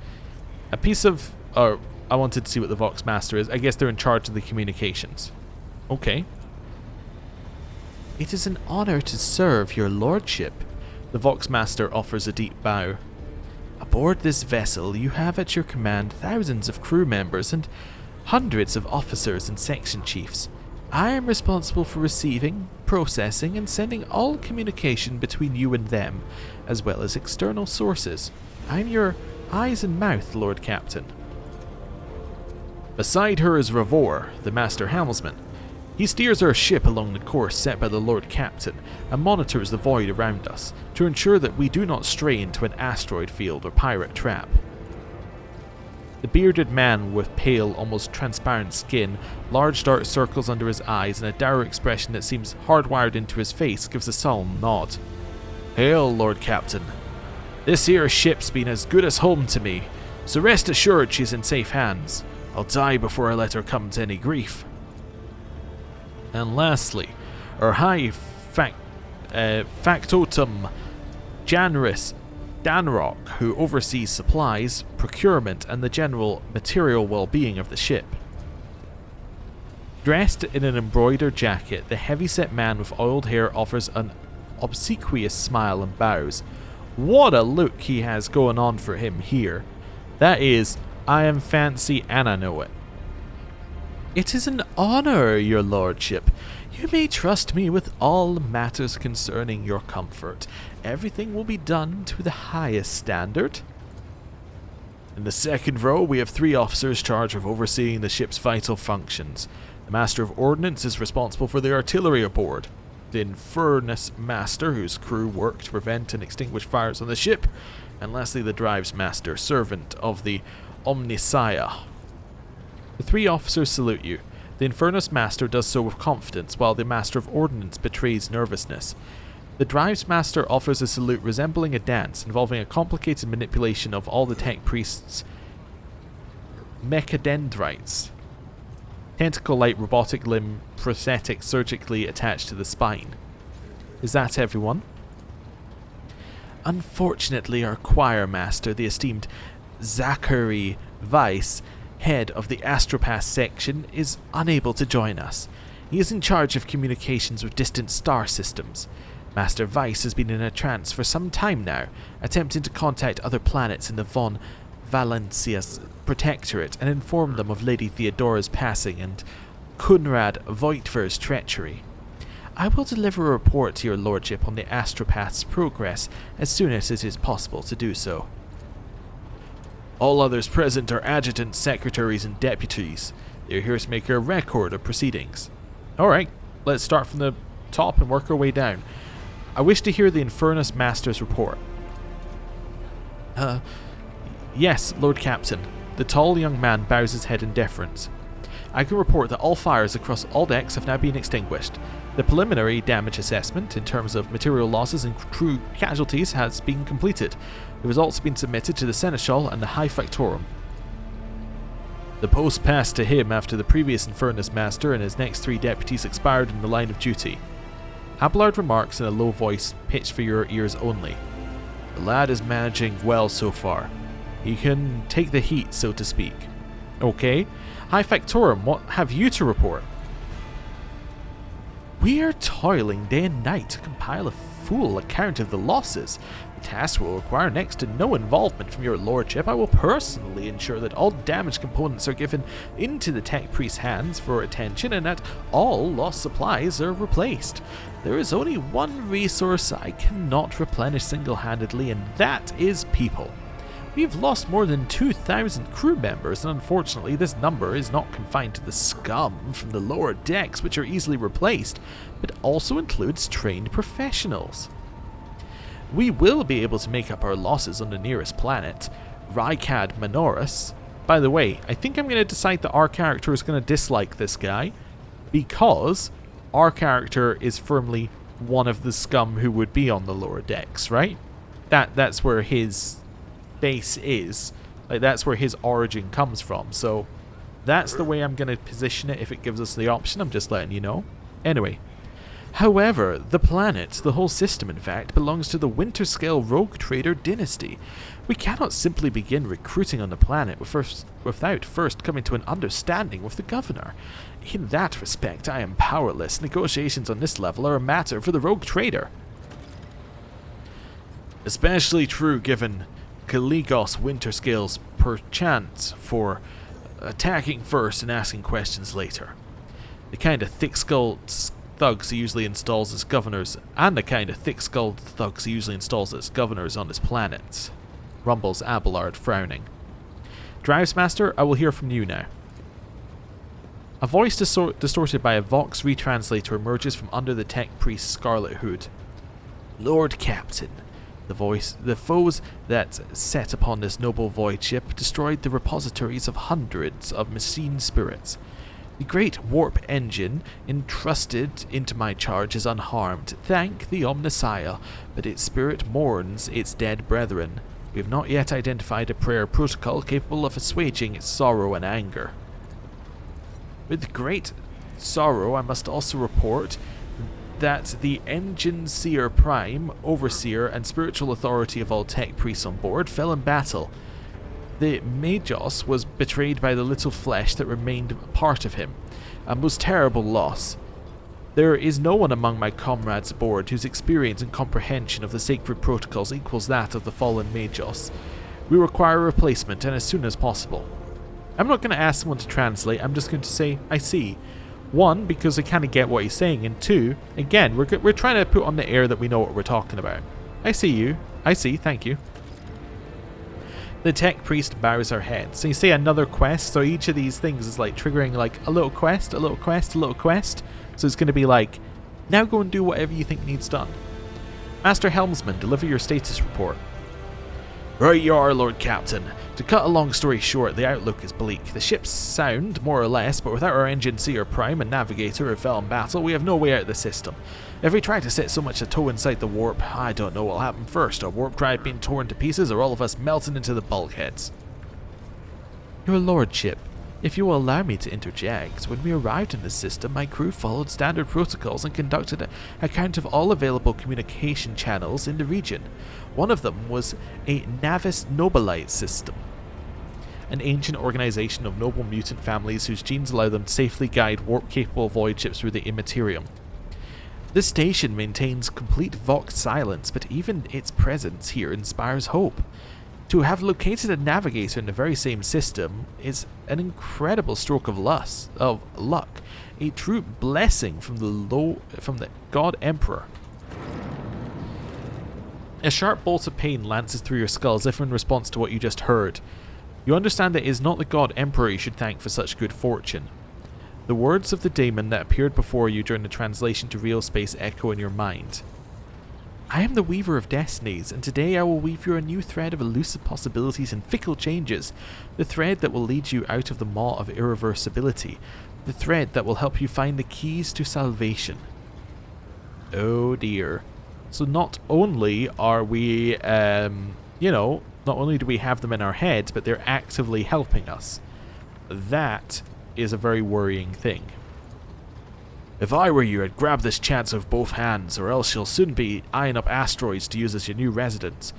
A piece of... I wanted to see what the Vox Master is. I guess they're in charge of the communications. Okay. It is an honor to serve your lordship. The Vox Master offers a deep bow. Aboard this vessel, you have at your command thousands of crew members and hundreds of officers and section chiefs. I am responsible for receiving, processing, and sending all communication between you and them, as well as external sources. I'm your eyes and mouth, Lord Captain. Beside her is Ravor, the Master Helmsman. He steers our ship along the course set by the Lord Captain and monitors the void around us to ensure that we do not stray into an asteroid field or pirate trap. The bearded man with pale, almost transparent skin, large dark circles under his eyes, and a dour expression that seems hardwired into his face gives a solemn nod. Hail, Lord Captain. This here ship's been as good as home to me, so rest assured she's in safe hands. I'll die before I let her come to any grief. And lastly, our high factotum Janris Danrock, who oversees supplies, procurement, and the general material well-being of the ship. Dressed in an embroidered jacket, the heavy-set man with oiled hair offers an obsequious smile and bows. What a look he has going on for him here. That is, I am fancy and I know it. It is an honor, your lordship. You may trust me with all matters concerning your comfort. Everything will be done to the highest standard. In the second row, we have 3 officers charged of overseeing the ship's vital functions. The Master of Ordnance is responsible for the artillery aboard. The Infernus Master, whose crew work to prevent and extinguish fires on the ship. And lastly, the Drives Master, servant of the Omnissiah. The 3 officers salute you. The Infernus Master does so with confidence, while the Master of Ordnance betrays nervousness. The Drives Master offers a salute resembling a dance, involving a complicated manipulation of all the tech priests' mechadendrites. Tentacle-like robotic limb prosthetic surgically attached to the spine. Is that everyone? Unfortunately, our choir master, the esteemed Zachary Weiss, head of the Astropath section, is unable to join us. He is in charge of communications with distant star systems. Master Weiss has been in a trance for some time now, attempting to contact other planets in the von Valancia's protectorate and inform them of Lady Theodora's passing and Kunrad Voitver's treachery. I will deliver a report to your lordship on the Astropath's progress as soon as it is possible to do so. All others present are adjutants, secretaries, and deputies. They are here to make a record of proceedings. Alright, let's start from the top and work our way down. I wish to hear the Infernus Master's report. Yes, Lord Captain. The tall young man bows his head in deference. I can report that all fires across all decks have now been extinguished. The preliminary damage assessment, in terms of material losses and crew casualties, has been completed. The results have been submitted to the Seneschal and the High Factorum. The post passed to him after the previous Infernus Master and his next 3 deputies expired in the line of duty. Abelard remarks in a low voice, pitched for your ears only. The lad is managing well so far. He can take the heat, so to speak. Okay. High Factorum, what have you to report? We are toiling day and night to compile a full account of the losses. The task will require next to no involvement from your lordship. I will personally ensure that all damaged components are given into the tech priest's hands for attention and that all lost supplies are replaced. There is only one resource I cannot replenish single-handedly, and that is people. We've lost more than 2,000 crew members, and unfortunately this number is not confined to the scum from the lower decks, which are easily replaced, but also includes trained professionals. We will be able to make up our losses on the nearest planet, Rykad Manoris. By the way, I think I'm going to decide that our character is going to dislike this guy, because our character is firmly one of the scum who would be on the lower decks, right? That's where his base is. Like, that's where his origin comes from. So that's the way I'm going to position it if it gives us the option. I'm just letting you know. Anyway, However, the planet, the whole system in fact, belongs to the Winterscale Rogue Trader dynasty. We cannot simply begin recruiting on the planet without first coming to an understanding with the governor. In that respect, I am powerless. Negotiations on this level are a matter for the Rogue Trader. Especially true given Kaligos Winterscale's perchance for attacking first and asking questions later. The kind of thick-skulled thugs he usually installs as governors, and the kind of thick-skulled thugs he usually installs as governors on his planets, rumbles Abelard, frowning. Drivesmaster, I will hear from you now. A voice distorted by a Vox retranslator emerges from under the tech priest's scarlet hood. Lord Captain, the foes that set upon this noble void ship destroyed the repositories of hundreds of machine spirits. The great warp engine entrusted into my charge is unharmed, thank the Omnissiah, but its spirit mourns its dead brethren. We have not yet identified a prayer protocol capable of assuaging its sorrow and anger. With great sorrow, I must also report that the Engine Seer Prime, Overseer, and spiritual authority of all tech priests on board fell in battle. The Magos was betrayed by the little flesh that remained part of him, a most terrible loss. There is no one among my comrades aboard whose experience and comprehension of the sacred protocols equals that of the fallen Magos. We require a replacement, and as soon as possible. I'm not going to ask someone to translate, I'm just going to say, I see. One, because I kind of get what he's saying, and two, again, we're trying to put on the air that we know what we're talking about. I see you. I see, thank you. The tech priest bows her head. So you say another quest, so each of these things is like triggering like a little quest, a little quest, a little quest. So it's going to be like, now go and do whatever you think needs done. Master Helmsman, deliver your status report. Right you are, Lord Captain. To cut a long story short, the outlook is bleak. The ship's sound, more or less, but without our Engine Seer Prime and Navigator who fell in battle, we have no way out of the system. If we try to set so much a toe inside the warp, I don't know what'll happen first, our warp drive being torn to pieces or all of us melting into the bulkheads. Your Lordship, if you will allow me to interject, when we arrived in the system, my crew followed standard protocols and conducted a count of all available communication channels in the region. One of them was a Navis Nobilite system, an ancient organization of noble mutant families whose genes allow them to safely guide warp-capable void ships through the Imperium. This station maintains complete Vox silence, but even its presence here inspires hope. To have located a navigator in the very same system is an incredible stroke of luck, a true blessing from the God Emperor. A sharp bolt of pain lances through your skull as if in response to what you just heard. You understand that it is not the God Emperor you should thank for such good fortune. The words of the daemon that appeared before you during the translation to real space echo in your mind. I am the weaver of destinies, and today I will weave you a new thread of elusive possibilities and fickle changes, the thread that will lead you out of the maw of irreversibility, the thread that will help you find the keys to salvation. Oh dear. So not only are we, not only do we have them in our heads, but they're actively helping us. That is a very worrying thing. If I were you, I'd grab this chance with both hands, or else you'll soon be eyeing up asteroids to use as your new residence.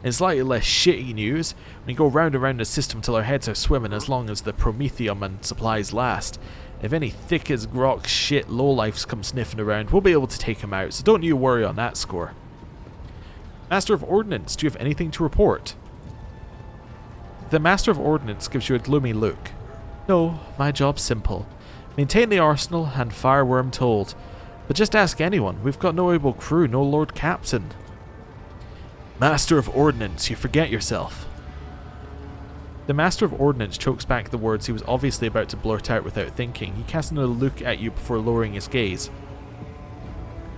In slightly less shitty news, we go round and round the system till our heads are swimming as long as the Prometheum and supplies last. If any thick as grok shit lowlifes come sniffing around, we'll be able to take them out, so don't you worry on that score. Master of Ordnance, do you have anything to report? The Master of Ordnance gives you a gloomy look. No, my job's simple. Maintain the arsenal and fire where I'm told. But just ask anyone, we've got no able crew, no Lord Captain. Master of Ordnance, you forget yourself. The Master of Ordnance chokes back the words he was obviously about to blurt out without thinking. He casts another look at you before lowering his gaze.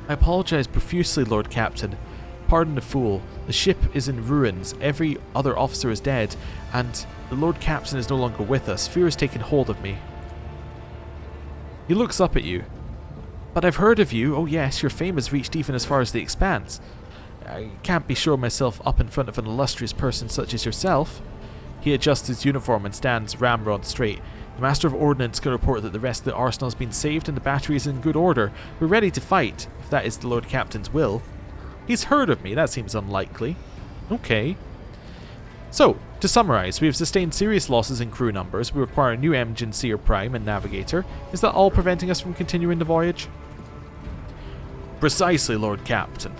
I apologize profusely, Lord Captain. Pardon the fool. The ship is in ruins, every other officer is dead, and the Lord Captain is no longer with us. Fear has taken hold of me. He looks up at you. But I've heard of you. Oh yes, your fame has reached even as far as the Expanse. I can't be sure myself up in front of an illustrious person such as yourself. He adjusts his uniform and stands ramrod straight. The Master of Ordnance can report that the rest of the arsenal has been saved and the battery is in good order. We're ready to fight, if that is the Lord Captain's will. He's heard of me, that seems unlikely. Okay. So, to summarise, we have sustained serious losses in crew numbers. We require a new engine, Seer Prime, and Navigator. Is that all preventing us from continuing the voyage? Precisely, Lord Captain.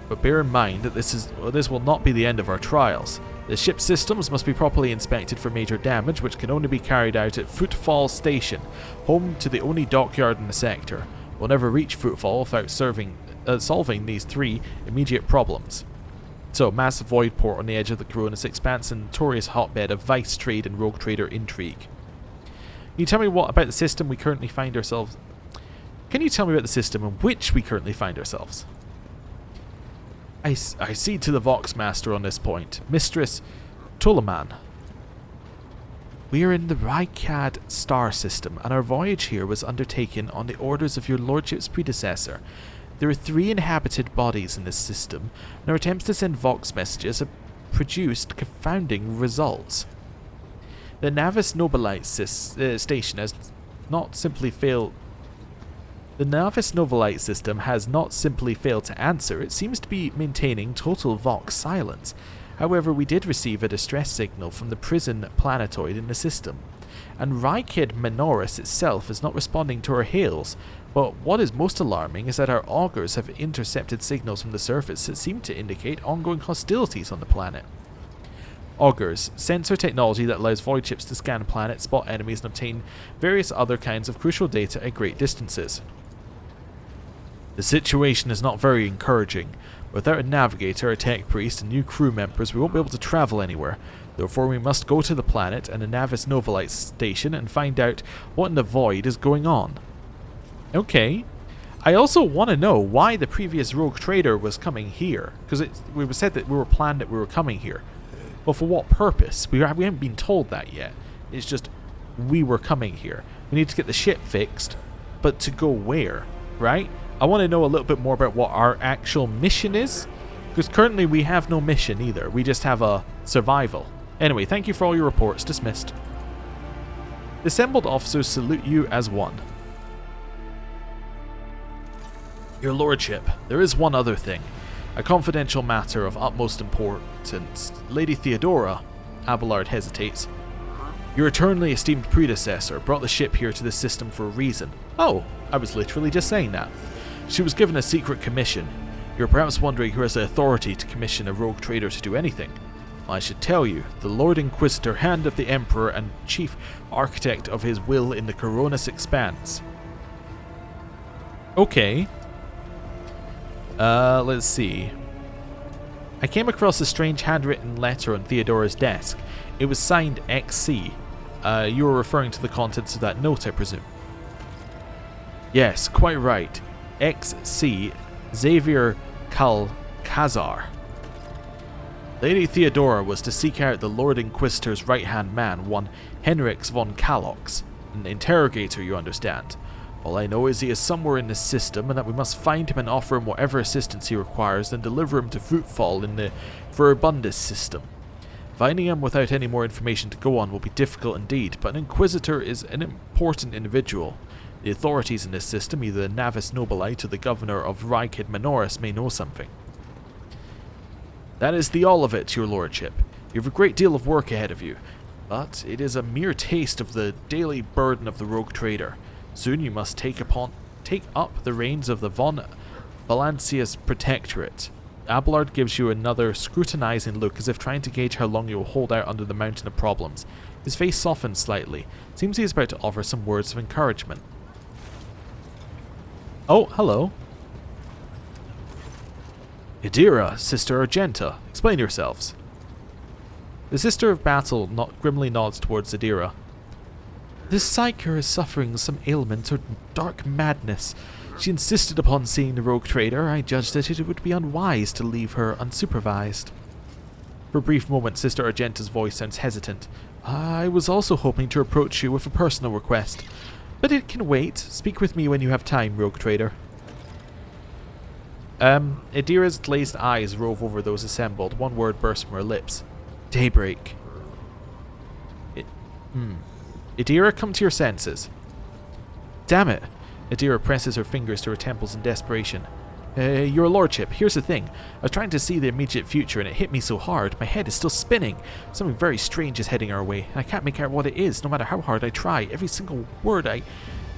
But bear in mind that this will not be the end of our trials. The ship's systems must be properly inspected for major damage, which can only be carried out at Footfall Station, home to the only dockyard in the sector. We'll never reach Footfall without solving these 3 immediate problems. So, massive void port on the edge of the Koronus Expanse and notorious hotbed of vice trade and rogue trader intrigue. Can you tell me what about the system we currently find ourselves... Can you tell me about the system in which we currently find ourselves? I cede to the Vox Master on this point. Mistress Tulaman. We are in the Rykad star system, and our voyage here was undertaken on the orders of your lordship's predecessor. There are 3 inhabited bodies in this system, and our attempts to send Vox messages have produced confounding results. The Navis Nobilite station has not simply failed... The Navis Nobilite system has not simply failed to answer, it seems to be maintaining total Vox silence. However, we did receive a distress signal from the prison planetoid in the system, and Rykid Minoris itself is not responding to our hails. But what is most alarming is that our augurs have intercepted signals from the surface that seem to indicate ongoing hostilities on the planet. Augurs, sensor technology that allows void ships to scan planets, spot enemies, and obtain various other kinds of crucial data at great distances. The situation is not very encouraging. Without a navigator, a tech priest, and new crew members, we won't be able to travel anywhere. Therefore, we must go to the planet and the Navis Nobilite station and find out what in the void is going on. Okay. I also want to know why the previous rogue trader was coming here. Because we said that we were planned that we were coming here. Well, for what purpose? We haven't been told that yet. It's just, we were coming here. We need to get the ship fixed. But to go where? Right? I want to know a little bit more about what our actual mission is. Because currently we have no mission either. We just have a survival. Anyway, thank you for all your reports. Dismissed. The assembled officers salute you as one. Your lordship, there is one other thing. A confidential matter of utmost importance. Lady Theodora, Abelard hesitates. Your eternally esteemed predecessor brought the ship here to this system for a reason. Oh, I was literally just saying that. She was given a secret commission. You're perhaps wondering who has the authority to commission a rogue trader to do anything. I should tell you, the Lord Inquisitor, Hand of the Emperor, and Chief Architect of his will in the Koronus Expanse. Okay. Let's see. I came across a strange handwritten letter on Theodora's desk. It was signed XC. You were referring to the contents of that note, I presume. Yes, quite right. XC Xavier Kalkazar. Lady Theodora was to seek out the Lord Inquisitor's right-hand man, one Henrix von Kalox, an interrogator, you understand. All I know is he is somewhere in this system and that we must find him and offer him whatever assistance he requires, then deliver him to Footfall in the Verbundus system. Finding him without any more information to go on will be difficult indeed, but an Inquisitor is an important individual. The authorities in this system, either the Navis Nobilite or the Governor of Rykid Minoris, may know something. That is the all of it, your lordship. You have a great deal of work ahead of you, but it is a mere taste of the daily burden of the rogue trader. Soon you must take up the reins of the von Valancius Protectorate. Abelard gives you another scrutinizing look as if trying to gauge how long you will hold out under the mountain of problems. His face softens slightly. Seems he is about to offer some words of encouragement. Oh, hello. Idira, Sister Argenta, explain yourselves. The Sister of Battle grimly nods towards Idira. This Psyker is suffering some ailment or dark madness. She insisted upon seeing the rogue trader. I judged that it would be unwise to leave her unsupervised. For a brief moment, Sister Argenta's voice sounds hesitant. I was also hoping to approach you with a personal request, but it can wait. Speak with me when you have time, rogue trader. Idira's glazed eyes rove over those assembled. One word bursts from her lips. Daybreak. Adira, come to your senses. Damn it! Adira presses her fingers to her temples in desperation. Your lordship, here's the thing. I was trying to see the immediate future and it hit me so hard, my head is still spinning. Something very strange is heading our way, and I can't make out what it is, no matter how hard I try. Every single word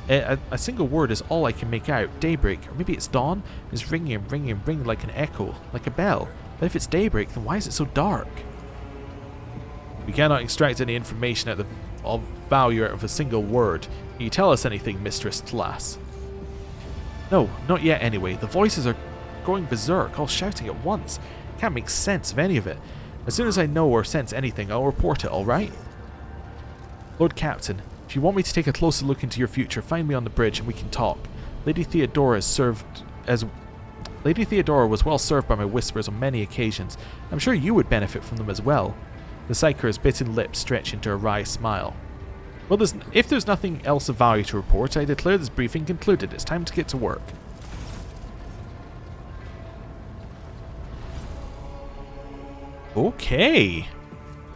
a single word is all I can make out. Daybreak, or maybe it's dawn, is ringing and ringing and ringing like an echo, like a bell. But if it's daybreak, then why is it so dark? We cannot extract any information of value out of a single word. Can you tell us anything, Mistress Tlass? No, not yet anyway. The voices are going berserk, all shouting at once. Can't make sense of any of it. As soon as I know or sense anything, I'll report it, alright? Lord Captain, if you want me to take a closer look into your future, find me on the bridge and we can talk. Lady Theodora was well served by my whispers on many occasions. I'm sure you would benefit from them as well. The Psyker's bitten lips stretch into a wry smile. Well, if there's nothing else of value to report, I declare this briefing concluded. It's time to get to work. Okay.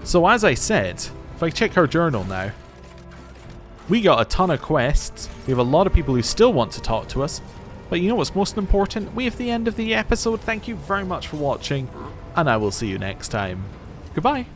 So as I said, if I check our journal now, we got a ton of quests. We have a lot of people who still want to talk to us. But you know what's most important? We have the end of the episode. Thank you very much for watching, and I will see you next time. Goodbye.